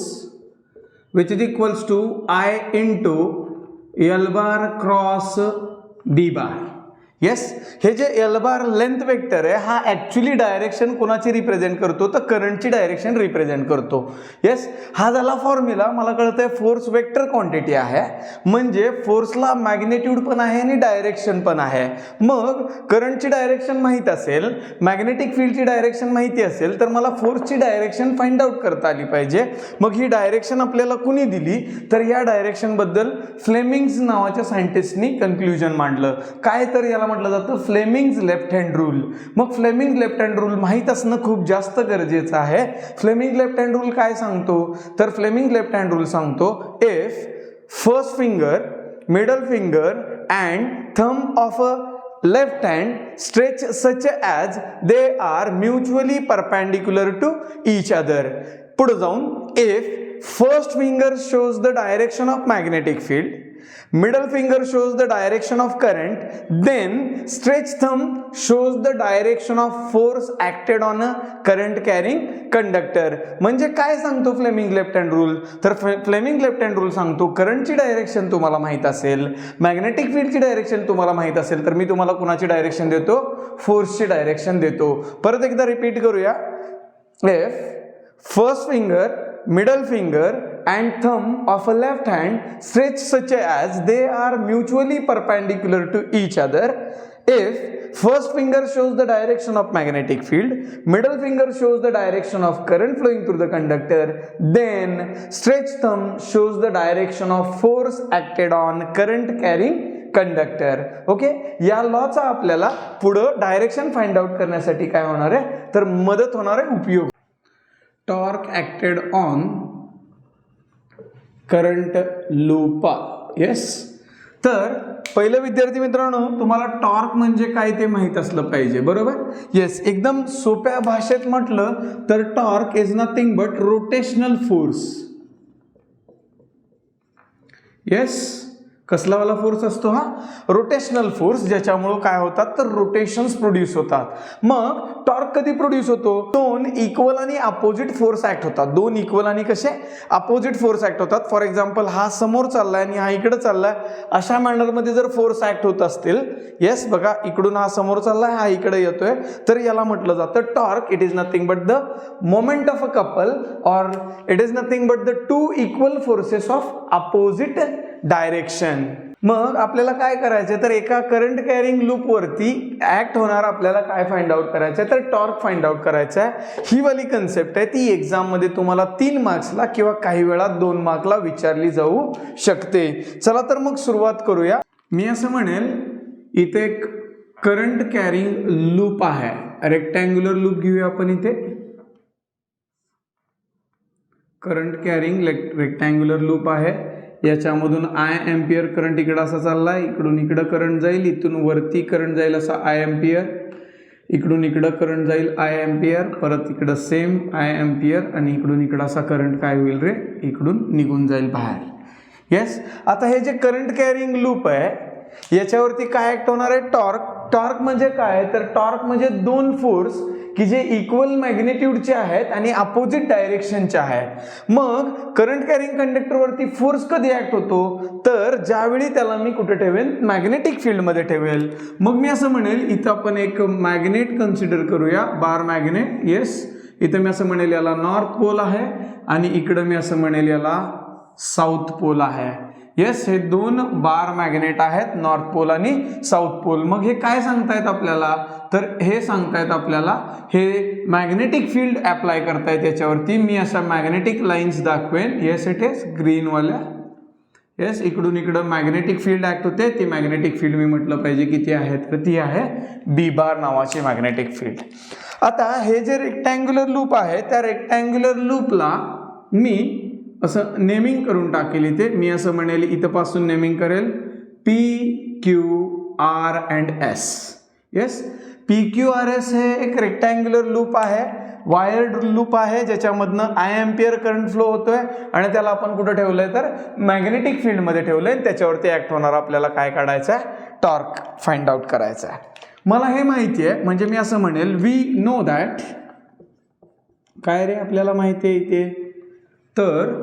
which is equals to I into L bar cross B bar. Yes, हे जे L बार लेंथ वेक्टर आहे हा ऍक्च्युली डायरेक्शन कोणाची रिप्रेझेंट करतो तर करंटची डायरेक्शन रिप्रेझेंट करतो. येस, हा झाला फॉर्म्युला. मला कळतंय फोर्स वेक्टर क्वांटिटी आहे, म्हणजे फोर्सला मॅग्नेट्यूड पण आहे आणि डायरेक्शन पण आहे. मग करंटची डायरेक्शन माहीत असेल, मॅग्नेटिक फील्डची डायरेक्शन माहिती असेल, तर मला फोर्सची डायरेक्शन फाइंड आउट करता आली पाहिजे. मग ही डायरेक्शन आपल्याला कुणी दिली तर या डायरेक्शन बद्दल फ्लेमिंग्स नावाच्या सायंटिस्टनी कन्क्लुजन मांडलं. काय तर याला म्हटलं जातं फ्लेमिंग्स लेफ्ट हँड रूल. मग फ्लेमिंग लेफ्ट हँड रूल माहीत असणं खूप जास्त गरजेचं आहे. फ्लेमिंग लेफ्ट हँड रूल काय सांगतो तर फ्लेमिंग लेफ्ट हँड रूल सांगतो if first finger, middle finger and thumb of a left hand stretch such as they are mutually perpendicular to each other. पुढे जाऊन if first finger shows the direction of magnetic field middle finger shows the direction of current, then stretch thumb shows the direction of force acted on a current carrying conductor. म्हणजे काय सांगतो Fleming left hand rule? तर Fleming left hand rule सांगतो करंटची direction तुम्हाला माहित असेल, magnetic फील्डची direction तुम्हाला माहित असेल, तर मी तुम्हाला कुणाची डायरेक्शन देतो? फोर्सची डायरेक्शन देतो. परत एकदा रिपीट करूया. If first finger, middle finger and thumb of a left hand stretch such as they are mutually perpendicular to each other. If first finger shows the direction of magnetic field, middle finger shows the direction of current flowing through the conductor, then stretch thumb shows the direction of force acted on current carrying conductor. Okay, या लॉचा आपल्याला पुढं direction find out करण्यासाठी काय होणार आहे? तर मदत होणार आहे, उपयोग. Torque acted on current loop. Yes, तर पहिलं विद्यार्थी मित्रांनो, तुम्हाला टॉर्क म्हणजे काय ते माहित असलं पाहिजे, बरोबर? येस, एकदम सोप्या भाषेत म्हटलं तर torque is nothing but rotational force. Yes, कसला वाला फोर्स असतो? हा रोटेशनल फोर्स, ज्याच्यामुळे काय होतात तर रोटेशन्स प्रोड्यूस होतात. मग टॉर्क कधी प्रोड्यूस होतो? दोन इक्वल आणि अपोजिट फोर्स ऍक्ट होतात. दोन इक्वल आणि कसे अपोजिट फोर्स ऍक्ट होतात. फॉर एक्झाम्पल, हा समोर चाललाय आणि हा इकडे चाललाय, अशा मॅनरमध्ये जर फोर्स ऍक्ट होत असतील, येस बघा, इकडून हा समोर चाललाय, हा इकडे येतोय, तर याला म्हटलं जातं torque. It is nothing but the moment of a couple, और it is nothing but the two equal forces of opposite direction. मग आपल्याला काय करायचंय तर एका करंट कॅरिंग लूप वरती ऍक्ट होणार आपल्याला काय फाइंड आउट करायचंय तर टॉर्क फाइंड आउट करायचा आहे. ही वाली कन्सेप्ट आहे, ती एक्झाम मध्ये तुम्हाला 3 मार्क्सला किंवा काही वेळा 2 मार्कला विचारली जाऊ शकते. चला तर मग सुरुवात करूया. मी असं म्हणेल, इथे एक करंट कॅरिंग लूप आहे, रेक्टँग्युलर लूप घेऊया आपण. इथे करंट कॅरिंग रेक्टँग्युलर लूप आहे, याच्यामधून आय एम्पियर करंट इकडं असा चाललाय, इकडून इकडं करंट जाईल, इथून वरती करंट जाईल असा आय एम्पियर, इकडून इकडं करंट जाईल आय एम्पियर, परत इकडं सेम आय एम्पियर, आणि इकडून इकडं असा करंट काय होईल रे, इकडून निघून जाईल बाहेर. येस, आता हे जे करंट कॅरिंग लूप आहे याच्यावरती काय ऍक्ट होणार आहे? टॉर्क. टॉर्क म्हणजे काय तर टॉर्क म्हणजे दोन फोर्स की जे इक्वल मॅग्निट्यूडचे आहेत आणि अपोजिट डायरेक्शनचे आहेत. मग करंट कॅरिंग कंडक्टरवरती फोर्स कधी ऍक्ट होतो तर ज्यावेळी त्याला मी कुठे ठेवेन? मॅग्नेटिक फील्डमध्ये ठेवेल. मग मी असं म्हणेल, इथं आपण एक मॅग्नेट कन्सिडर करूया, बार मॅग्नेट. येस, इथं मी असं म्हणेल याला नॉर्थ पोल आहे आणि इकडं मी असं म्हणेल याला साऊथ पोल आहे. येस, हे दोन बार मॅग्नेट आहेत, नॉर्थ पोल आणि साऊथ पोल. मग हे काय सांगतायत आपल्याला तर हे सांगतायत आपल्याला हे मॅग्नेटिक फील्ड अप्लाय करतायत याच्यावरती. मी अशा मॅग्नेटिक लाईन्स दाखवेन. येस, इट इज ग्रीनवाल्या. येस, इकडून इकडं मॅग्नेटिक फील्ड ऍक्ट होते. ती मॅग्नेटिक फील्ड मी म्हटलं पाहिजे किती आहे तर ती आहे बी बार नावाची मॅग्नेटिक फील्ड. आता हे जे रेक्टँग्युलर लूप आहे त्या रेक्टँग्युलर लूपला मी असं नेमिंग करून टाकेल. इथे मी असं म्हणेल, इथं पासून नेमिंग करेल P Q R and S. Yes, P Q R S हे एक रेक्टँग्युलर लूप आहे, वायर्ड लूप आहे, ज्याच्यामधनं आय एम्पियर करंट फ्लो होतोय आणि त्याला आपण कुठं ठेवलंय तर मॅग्नेटिक फील्डमध्ये ठेवलंय. त्याच्यावरती ऍक्ट होणार आपल्याला काय काढायचं आहे? टॉर्क फाइंड आउट करायचा आहे. मला हे माहिती आहे, म्हणजे मी असं म्हणेल वी नो दॅट. काय रे आपल्याला माहिती आहे इथे तर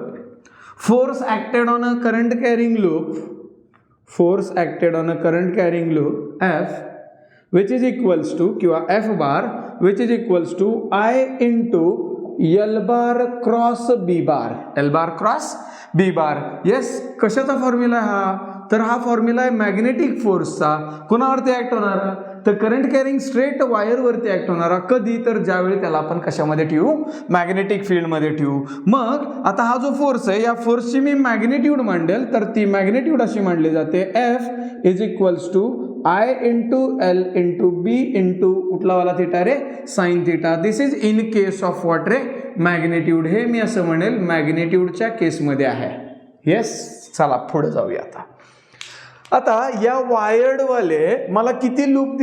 force acted on a current carrying loop, force acted on a current carrying loop F which is equals to किंवा F bar which is equals to I into L bar cross B bar, L bar cross B bar. Yes, कशाचा formula आहे हा तर हा formula आहे magnetic फोर्सचा. कुणावरती act होणारा तर current carrying straight वायरवरती ऍक्ट होणारा. कधी तर ज्यावेळी त्याला आपण कशामध्ये ठेवू? मॅग्नेटिक फील्डमध्ये ठेवू. मग आता हा जो फोर्स आहे या फोर्सची मी मॅग्नेट्यूड मांडेल तर ती मॅग्नेट्यूड अशी मांडली जाते F is equals to I into L into B into कुठला वाला थिटा रे? Sine theta. This is in case of what रे? मॅग्नेट्यूड. हे मी असं म्हणेल मॅग्नेट्यूडच्या केसमध्ये आहे. येस, चला पुढे जाऊया. आता या वायर्डवाले मला किती लूप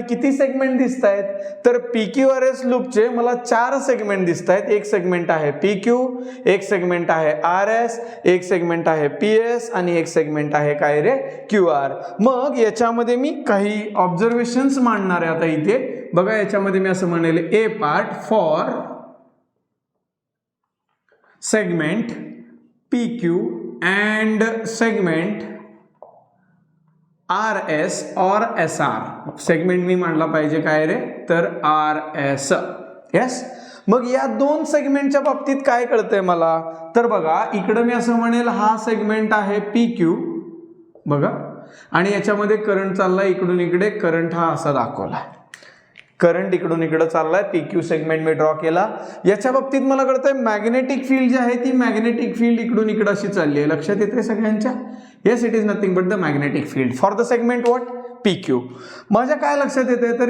किती सेगमेंट दिसत आहेत, तर PQRS लूपचे मला 4 सेगमेंट दिसत आहेत. एक सेगमेंट आहे PQ, एक सेगमेंट आहे RS, एक सेगमेंट आहे PS आणि एक सेगमेंट आहे काय रे QR. मग याच्यामध्ये मी काही ऑब्झर्वेशन्स मांडणार आहे. आता इथे बघा, याच्यामध्ये मी असं म्हणेल A part for segment PQ and segment RS or SR. Segment मी मांडला पाहिजे काय रे, तर RS. यस. मग या दोन सेगमेंटच्या बाबतीत काय कळतंय मला, तर बघा इकडे मी असं म्हणेल हा सेगमेंट आहे PQ बघा, आणि याच्यामध्ये करंट चाललाय इकडून इकडे, करंट हा असा दाखवला, करंट इकडून इकडे चाललाय, PQ सेगमेंट मी ड्रॉ केला. याच्या बाबतीत मला कळतंय मॅग्नेटिक फील्ड जी आहे ती मॅग्नेटिक फील्ड इकडून इकडे अशी चालली आहे. लक्षात येते सगळ्यांच्या? Yes, it is nothing but the magnetic field for the segment what PQ. माझ्या काय लक्षात येते, तर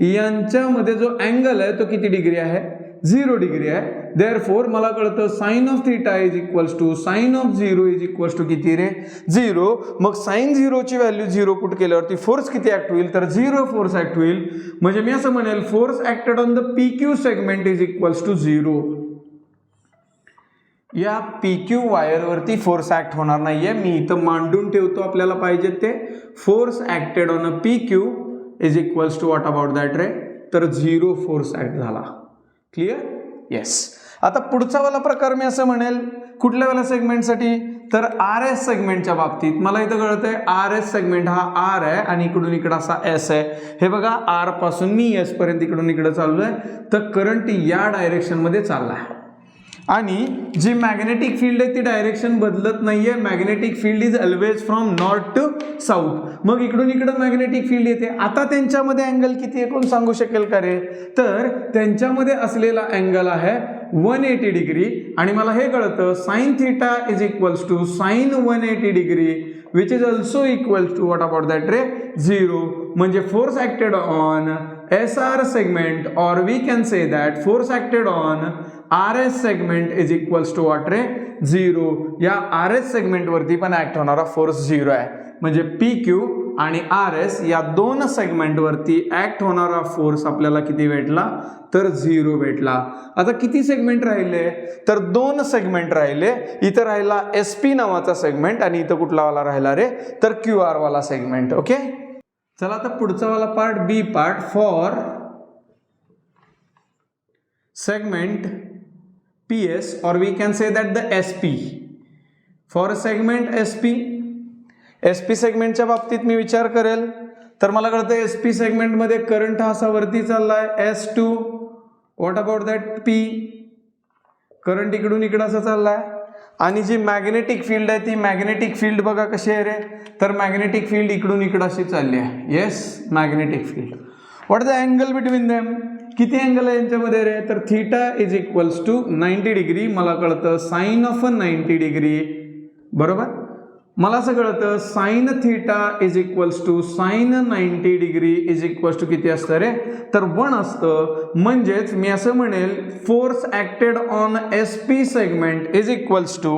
यांच्यामध्ये जो अँगल आहे तो किती डिग्री आहे, 0 डिग्री आहे. देअरफॉर मला कळतं sine of theta is equals to sine of 0 is equals to किती रे, 0. मग साइन 0 ची व्हॅल्यू 0 पुट केल्यावरती फोर्स किती ऍक्ट होईल, तर 0 फोर्स ऍक्ट होईल. म्हणजे मी असं म्हणेल force acted on the PQ segment is equals to 0. या PQ वायरवरती फोर्स ऍक्ट होणार नाहीये, मी इथं मांडून ठेवतो आपल्याला पाहिजे ते. Force acted on a PQ is equals to what about that रे, तर 0 फोर्स ऍक्ट झाला. क्लिअर? येस. आता पुढचा वाला प्रकार मी असं म्हणेल कुठल्या वाला सेगमेंटसाठी, तर RS सेगमेंटच्या बाबतीत मला इथं कळतंय RS सेगमेंट हा R आहे आणि इकडून इकडं असा S आहे. हे बघा, R पासून मी S पर्यंत इकडून इकडे चाललोय, तर करंट या डायरेक्शन मध्ये चाललाय आणि जी मॅग्नेटिक फील्ड आहे ती डायरेक्शन बदलत नाहीये. Magnetic field is always from north to south. मग इकडून इकडे मॅग्नेटिक फील्ड येते. आता त्यांच्यामध्ये अँगल किती आहे कोण सांगू शकेल का रे, तर त्यांच्यामध्ये असलेला अँगल आहे 180 डिग्री आणि मला हे कळतं sine theta is equals to sine 180 degree which is also equals to what about that रे, 0. म्हणजे force acted on SR segment, or we can say that force acted on RS segment is equals to what रे, 0. या RS segment वरती पण act होणारा force 0 आहे. म्हणजे PQ आणि RS या दोन सेगमेंट वरती ऍक्ट होणारा फोर्स आपल्याला किती भेटला, तर 0 भेटला. आता किती सेगमेंट राहिले, तर 2 सेगमेंट राहिले. इथं राहिला SP नावाचा सेगमेंट आणि इथं कुठला वाला राहिला रे, तर QR वाला सेगमेंट. ओके, चला आता पुढचा वाला part B part for segment PS, or we can say that the SP. For segment SP सेगमेंटच्या बाबतीत मी विचार करेल तर मला कळतं SP सेगमेंटमध्ये करंट हा असा वरती चाललाय S2. What about that P, current इकडून इकडं असं चाललाय आणि जी मॅग्नेटिक फील्ड आहे ती मॅग्नेटिक फील्ड बघा कशी आहे रे, तर मॅग्नेटिक फील्ड इकडून इकडं अशी चालली आहे. Yes, magnetic field. What the angle between them, किती अँगल आहे यांच्यामध्ये रे, तर theta is equals to 90 degree. मला कळतं साइन ऑफ 90 डिग्री बरोबर. मला असं कळतं sine theta is equals to sine 90 degree is equals to किती असतं रे, तर 1 असतं. म्हणजेच मी असं म्हणेल force acted on SP segment is equals to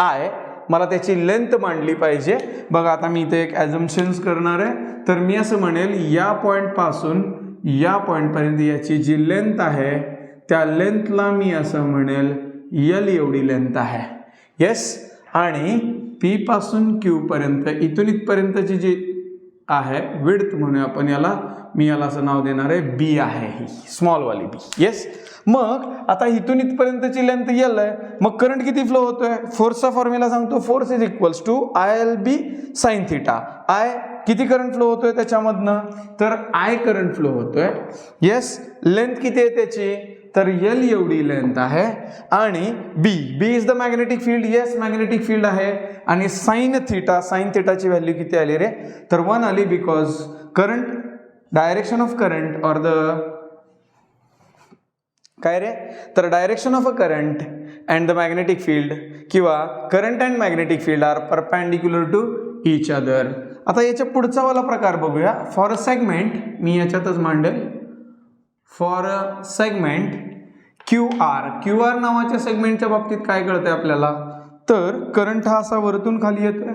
I. मला त्याची लेंथ मांडली पाहिजे. बघा आता मी इथे एक ॲझम्पशन्स करणार आहे, तर मी असं म्हणेल या पॉइंट पासून या पॉइंट पर्यंत याची जी लेंथ आहे त्या लेंथला मी असं म्हणेल L एवढी लेंथ आहे. येस, आणि P पासून Q पर्यंत इथून इथपर्यंतची जी आहे विड्थ म्हणूया आपण याला, मी याला असं नाव देणार आहे B आहे, ही स्मॉल वाली B. येस, मग आता इथून इथपर्यंतची लेंथ L आहे. मग करंट किती फ्लो होतोय, फोर्सचा फॉर्म्युला सांगतो, force is equals to ILB sine theta. I किती करंट फ्लो होतोय त्याच्यामधनं, तर I करंट फ्लो होतोय. येस, लेंथ किती आहे त्याची, तर L एवढी लेंथ आहे आणि B is the magnetic field. Yes, magnetic field आहे. आणि साइन थीटाची व्हॅल्यू किती आली रे, तर 1 आली. Because current, direction of current और द काय रे, तर direction of a current and the magnetic field किंवा current and magnetic field are perpendicular to each other. आता याच्या पुढचा वाला प्रकार बघूया. फॉर अ सेगमेंट, मी याच्यातच मांडेल, फॉर अ सेगमेंट QR नावाच्या सेगमेंटच्या बाबतीत काय कळतंय आपल्याला, तर करंट हा असा वरतून खाली येतोय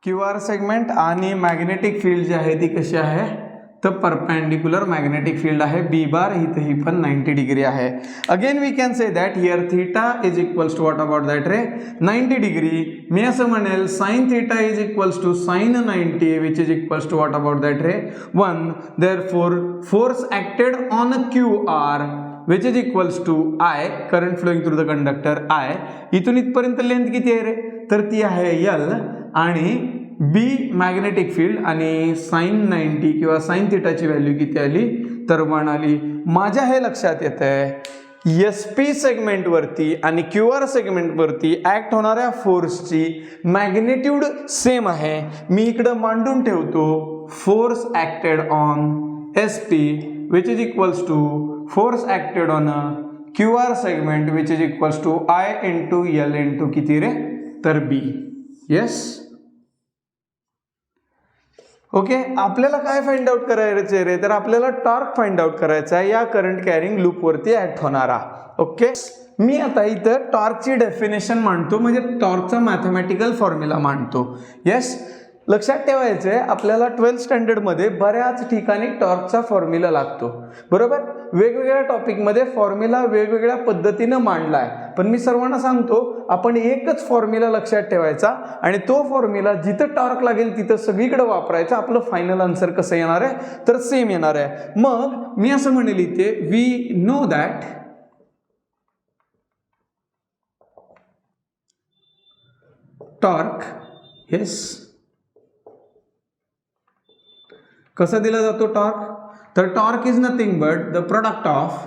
क्यू आर सेगमेंट आणि मॅग्नेटिक फील्ड जी आहे ती कशी आहे तर परपेंडिक्युलर मॅग्नेटिक फील्ड आहे बी बार, इथे ही पण 90 डिग्री आहे. Again we can say that here theta is equals to what about that रे 90 डिग्री. मी असं म्हणेल sine theta is equals to sine 90 which is equals to what about that रे 1. Therefore force acted on Q R which is equals to I, current flowing through the conductor I. इथून इथपर्यंत length किती आहे रे तर ती आहे L, आणि बी magnetic field आणि साइन 90 किंवा साइन थिटाची व्हॅल्यू किती आली तर 1 आली. माझ्या हे लक्षात येत आहे एस पी सेगमेंटवरती आणि क्यू आर सेगमेंटवरती ऍक्ट होणाऱ्या फोर्सची मॅग्नेट्यूड सेम आहे. मी इकडं मांडून ठेवतो force acted on S P which is equals to force acted on Q R segment which is equals to I into L into किती रे तर बी. Yes okay. आपल्याला काय फाइंड आउट करायचं रे तर आपल्याला टॉर्क फाइंड आउट करायचा आहे या करंट कॅरिंग लूपवरती ऍक्ट होणारा. ओके. मी आता इथं टॉर्कची डेफिनेशन मांडतो, म्हणजे टॉर्कचा मॅथमॅटिकल फॉर्म्युला मांडतो. येस लक्षात ठेवायचं आहे आपल्याला 12th स्टँडर्डमध्ये बऱ्याच ठिकाणी टॉर्कचा फॉर्म्युला लागतो, बरोबर. वेगवेगळ्या टॉपिकमध्ये फॉर्म्युला वेगवेगळ्या पद्धतीनं मांडला आहे, पण मी सर्वांना सांगतो आपण एकच फॉर्म्युला लक्षात ठेवायचा आणि तो फॉर्म्युला जिथं टॉर्क लागेल तिथं सगळीकडे वापरायचा. आपलं फायनल आन्सर कसं येणार आहे तर सेम येणार आहे. मग मी असं म्हणेल इथे we know that torque, yes कसा दिला जातो टॉर्क तर torque is nothing but the product of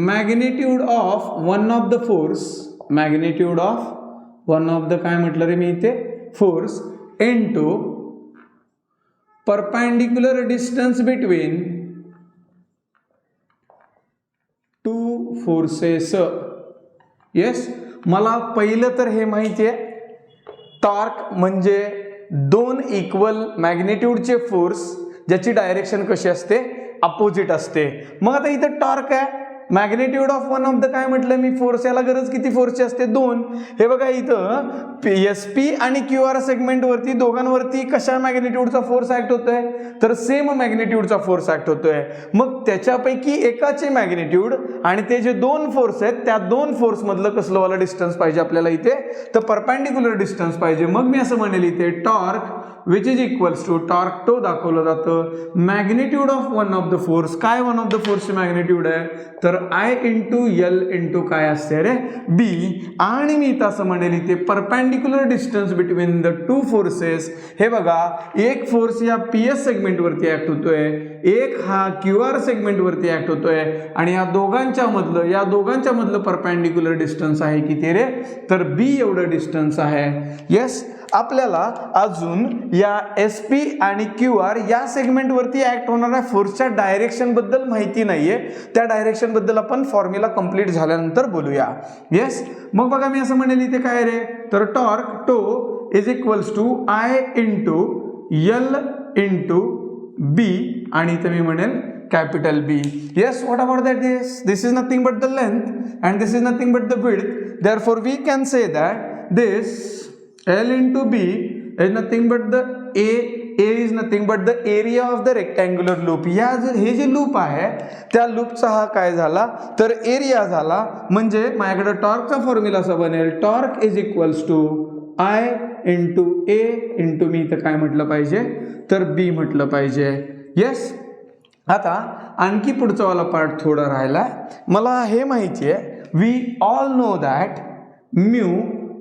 magnitude of one of the force, magnitude of one of the काय म्हटलं रे मी इथे force into perpendicular distance between two forces. Yes मला पहिलं तर हे माहिती आहे टॉर्क म्हणजे दोन इक्वल मॅग्निट्यूडचे फोर्स ज्याची डायरेक्शन कशी असते अपोजिट असते. मग आता इथं टॉर्क आहे magnitude of one of the काय म्हटलं मी फोर्स, याला गरज किती फोर्सची असते 2. हे बघा इथं एस पी आणि क्यू आर सेगमेंटवरती दोघांवरती कशा मॅग्निट्यूडचा फोर्स ऍक्ट होतोय तर सेम मॅग्निट्यूडचा फोर्स ऍक्ट होतोय. मग त्याच्यापैकी एकाचे मॅग्निट्यूड आणि ते जे 2 फोर्स आहेत त्या 2 फोर्स मधलं कसलं वाला डिस्टन्स पाहिजे आपल्याला इथे तर परपेंडिक्युलर डिस्टन्स पाहिजे. मग मी असं म्हणेल इथे torque which is equals to torque तो दाखवलं जातं magnitude of one of the force. काय वन ऑफ द फोर्सची मॅग्निट्यूड आहे तर आय इंटू एल इंटू काय असते रे बी. आणि मी तसं म्हणेल इथे perpendicular distance between the two forces. हे बघा एक फोर्स या पी एस सेगमेंटवरती ऍक्ट होतोय, एक हा क्यू आर सेगमेंटवरती ऍक्ट होतोय आणि या दोघांच्या मधलं परपेंडिक्युलर डिस्टन्स आहे किती रे तर बी एवढं डिस्टन्स आहे. येस आपल्याला अजून या एस पी आणि क्यू आर या सेगमेंटवरती ऍक्ट होणाऱ्या फोर्सच्या डायरेक्शन बद्दल माहिती नाहीये, त्या डायरेक्शन बद्दल आपण फॉर्म्युला कंप्लीट झाल्यानंतर बोलूया. येस मग बघा मी असं म्हणेल इथे काय रे तर torque tau is equals to I into L into B आणि इथे मी म्हणेल capital B. Yes, what about that? This is nothing but the length and this is nothing but the width. Therefore, we can say that this L into B is nothing but the A is nothing but the area of the rectangular loop. हे जे loop आहे त्या लूपचा हा काय झाला तर area झाला. म्हणजे माझ्याकडे टॉर्कचा फॉर्म्युला असा बनेल torque is equals to I into A into मी इथं काय म्हटलं पाहिजे तर B म्हटलं पाहिजे. येस आता आणखी पुढचा वाला पार्ट थोडा राहिला. मला हे माहिती आहे we all know that mu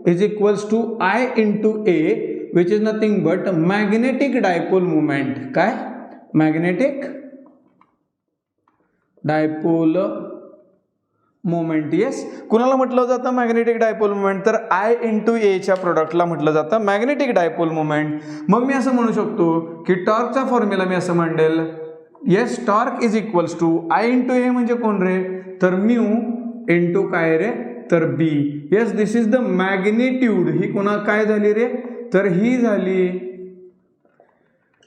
is equals to I into A which is nothing but magnetic dipole movement. काय मॅग्नेटिक डायपोल मुवमेंट. येस कुणाला म्हटलं जातं मॅग्नेटिक डायपोल मुवमेंट तर आय इंटू एच्या प्रोडक्टला म्हटलं जातं मॅग्नेटिक डायपोल मुवमेंट. मग मी असं म्हणू शकतो की टॉर्कचा फॉर्म्युला मी असं म्हणेल yes torque is equals to I into A म्हणजे कोण रे तर म्यू इंटू काय रे तर B. Yes this is the magnitude. ही कोणा काय झाली रे तर ही झाली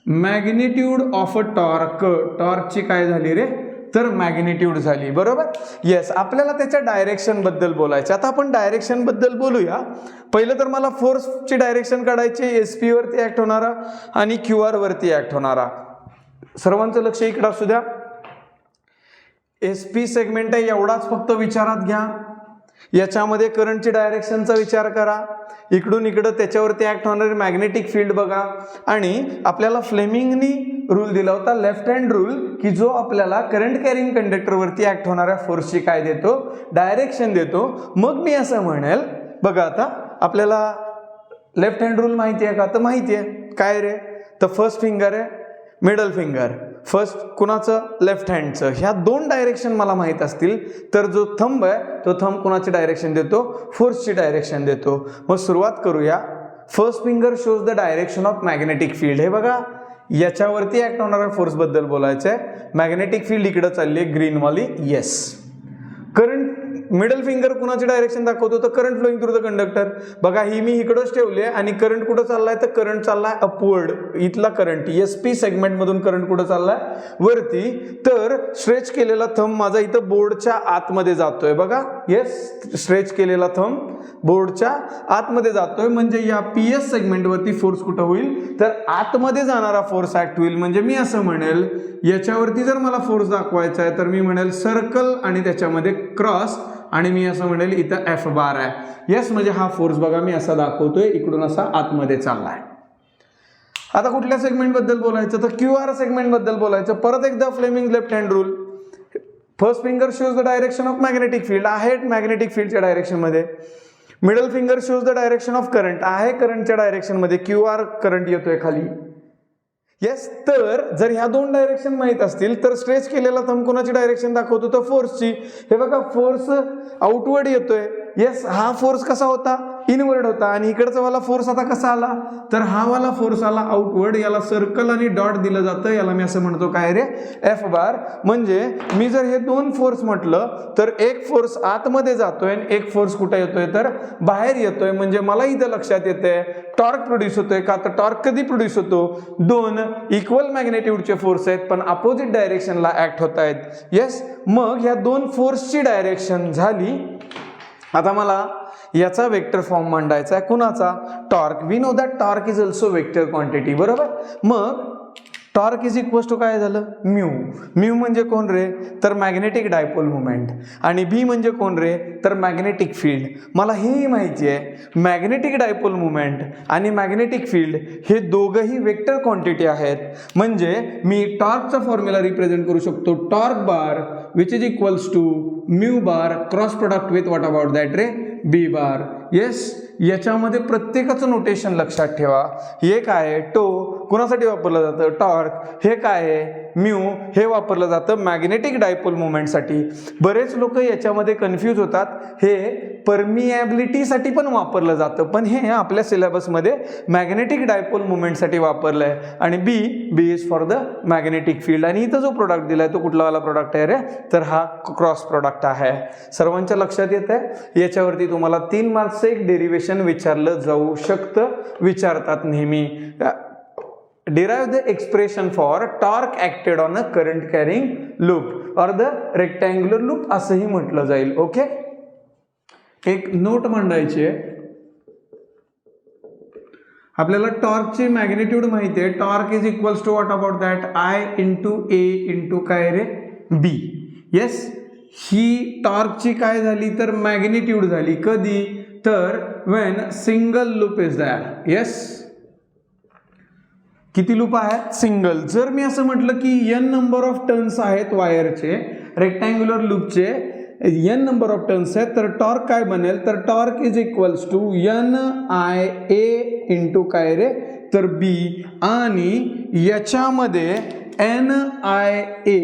मॅग्निट्यूड ऑफ अ टॉर्क. टॉर्कची काय झाली रे तर मॅग्निट्यूड झाली. बरोबर. येस, आपल्याला त्याच्या डायरेक्शन बद्दल बोलायचं. आता आपण डायरेक्शन बद्दल बोलूया. पहिलं तर मला फोर्सची डायरेक्शन काढायची, एसपी वरती ऍक्ट होणारा आणि क्यूआर वरती ऍक्ट होणारा. सर्वांचं लक्ष इकडं असू द्या. एसपी सेगमेंट आहे एवढाच फक्त विचारात घ्या. याच्यामध्ये करंटची डायरेक्शनचा विचार करा, इकडून इकडं त्याच्यावरती ऍक्ट होणारी मॅग्नेटिक फील्ड बघा. आणि आपल्याला फ्लेमिंगनी रूल दिला होता, लेफ्ट हँड रूल, की जो आपल्याला करंट कॅरिंग कंडक्टरवरती ऍक्ट होणाऱ्या फोर्सची काय देतो, डायरेक्शन देतो. मग मी असं म्हणेल, बघा आता आपल्याला लेफ्ट हँड रूल माहिती आहे का, तर माहिती आहे. काय रे, तर फर्स्ट फिंगर आहे, मिडल फिंगर, फर्स्ट कुणाचं, लेफ्ट हँडचं. ह्या दोन डायरेक्शन मला माहीत असतील तर जो थंब आहे तो थंब कुणाची डायरेक्शन देतो, फोर्सची डायरेक्शन देतो. मग सुरुवात करूया. First finger shows the direction of magnetic field. हे बघा, याच्यावरती ऍक्ट होणाऱ्या फोर्स बद्दल बोलायचं आहे. मॅग्नेटिक फील्ड इकडे चालली आहे ग्रीनवाली. येस. करंट, मिडल फिंगर कुणाची डायरेक्शन दाखवतो, तर current flowing through the conductor. बघा, ही मी इकडंच ठेवली आहे आणि करंट कुठं चाललाय, तर करंट चाललाय अपवर्ड. इथला करंट एसपी सेगमेंट मधून करंट कुठं चाललाय, वरती. तर स्ट्रेच केलेला थंब माझा इथं बोर्डच्या आतमध्ये जातोय. बघा, येस, स्ट्रेच केलेला थंब बोर्डच्या आतमध्ये जातोय. म्हणजे या पीएस सेगमेंट वरती फोर्स कुठं होईल, तर आतमध्ये जाणारा फोर्स ऍक्ट होईल. म्हणजे मी असं म्हणेल, याच्यावरती जर मला फोर्स दाखवायचा आहे तर मी म्हणेल सर्कल आणि त्याच्यामध्ये क्रॉस, आणि मी असं म्हणेल इथं एफ बार आहे. येस, म्हणजे हा फोर्स बघा मी असा दाखवतोय, इकडून असा आतमध्ये चाललाय. आता कुठल्या सेगमेंट बद्दल बोलायचं, तर क्यूआर सेगमेंट बद्दल बोलायचं. परत एकदा Fleming left hand rule. First finger shows the direction of magnetic field, आहे मॅग्नेटिक फील्डच्या डायरेक्शन मध्ये. Middle finger shows the direction of current, आहे करंटच्या डायरेक्शन मध्ये. क्यूआर करंट येतोय खाली. येस, तर जर ह्या दोन डायरेक्शन माहित असतील तर स्ट्रेच केलेला थंब कोणाची डायरेक्शन दाखवतो, तर फोर्सची. हे बघा, फोर्स आउटवर्ड येतोय. येस, हा फोर्स कसा होता, इनवर्ड होता. आणि इकडचा वाला फोर्स आता कसा आला, तर हा वाला फोर्स आला आउटवर्ड. याला सर्कल आणि डॉट दिलं जातं. याला मी असं म्हणतो काय रे, एफ बार. म्हणजे मी जर हे दोन फोर्स म्हटलं तर एक फोर्स आतमध्ये जातोय आणि एक फोर्स कुठे येतोय, तर बाहेर येतोय. म्हणजे मला इथं लक्षात येतंय टॉर्क प्रोड्यूस होतोय का, तर टॉर्क कधी प्रोड्यूस होतो, दोन इक्वल मॅग्नेट्यूडचे फोर्स आहेत पण अपोजिट डायरेक्शनला ऍक्ट होत आहेत. येस, मग ह्या दोन फोर्सची डायरेक्शन झाली. आता मला याचा वेक्टर फॉर्म मांडायचा आहे. कुणाचा, torque. We know that torque is also vector quantity. बरोबर. मग टॉर्क इज इक्वल्स टू काय झालं, म्यू. म्यू म्हणजे कोण रे, तर मॅग्नेटिक डायपोल मुवमेंट. आणि बी म्हणजे कोण रे, तर मॅग्नेटिक फील्ड. मला हेही माहिती आहे, मॅग्नेटिक डायपोल मुवमेंट आणि मॅग्नेटिक फील्ड हे दोघंही वेक्टर क्वांटिटी आहेत. म्हणजे मी टॉर्कचा फॉर्म्युला रिप्रेझेंट करू शकतो, torque bar which is equals to mu bar cross product with what about that रे, बी बार. येस, याच्यामध्ये प्रत्येकाचं नोटेशन लक्षात ठेवा. हे काय आहे, टो कुणासाठी वापरलं जातं, टॉर्क. हे काय आहे, म्यू, हे वापरलं जातं मॅग्नेटिक डायपोल मुवमेंटसाठी. बरेच लोक याच्यामध्ये कन्फ्यूज होतात. हे परमिएबिलिटीसाठी पण वापरलं जातं, पण हे आपल्या सिलेबसमध्ये मॅग्नेटिक डायपोल मुवमेंटसाठी वापरलं आहे. आणि B is for the magnetic field. आणि इथं जो प्रोडक्ट दिलाय तो कुठला वाला प्रोडक्ट आहे रे, तर हा क्रॉस प्रोडक्ट आहे. सर्वांच्या लक्षात येत आहे. याच्यावरती तुम्हाला 3 मार्क्सचं एक डेरिव्हेशन विचारलं जाऊ शकतं, विचारतात नेहमी. Derive the expression for torque acted on a current carrying loop or the rectangular loop असंही म्हटलं जाईल. ओके, एक नोट मांडायची आहे. आपल्याला टॉर्कची मॅग्निट्यूड माहिती आहे. Torque is equals to what about that, I into A into काय रे, बी. येस, ही टॉर्कची काय झाली, तर मॅग्निट्यूड झाली. कधी, तर when single loop is there. Yes, किती लूप आहेत, सिंगल. जर मी असं म्हटलं की n नंबर ऑफ टर्न्स आहेत वायरचे, रेक्टँग्युलर लूपचे n नंबर ऑफ टर्न्स आहेत, तर टॉर्क काय बनेल, तर torque is equals to n i a into काय रे, तर b. आणि याच्यामध्ये n i a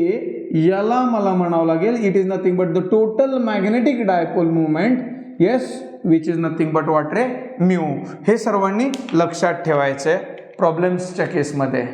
याला मला म्हणावं लागेल, it is nothing but the total magnetic dipole movement. Yes, which is nothing but what ray, mu. हे सर्वांनी लक्षात ठेवायचं आहे प्रॉब्लेम्सच्या केसमध्ये.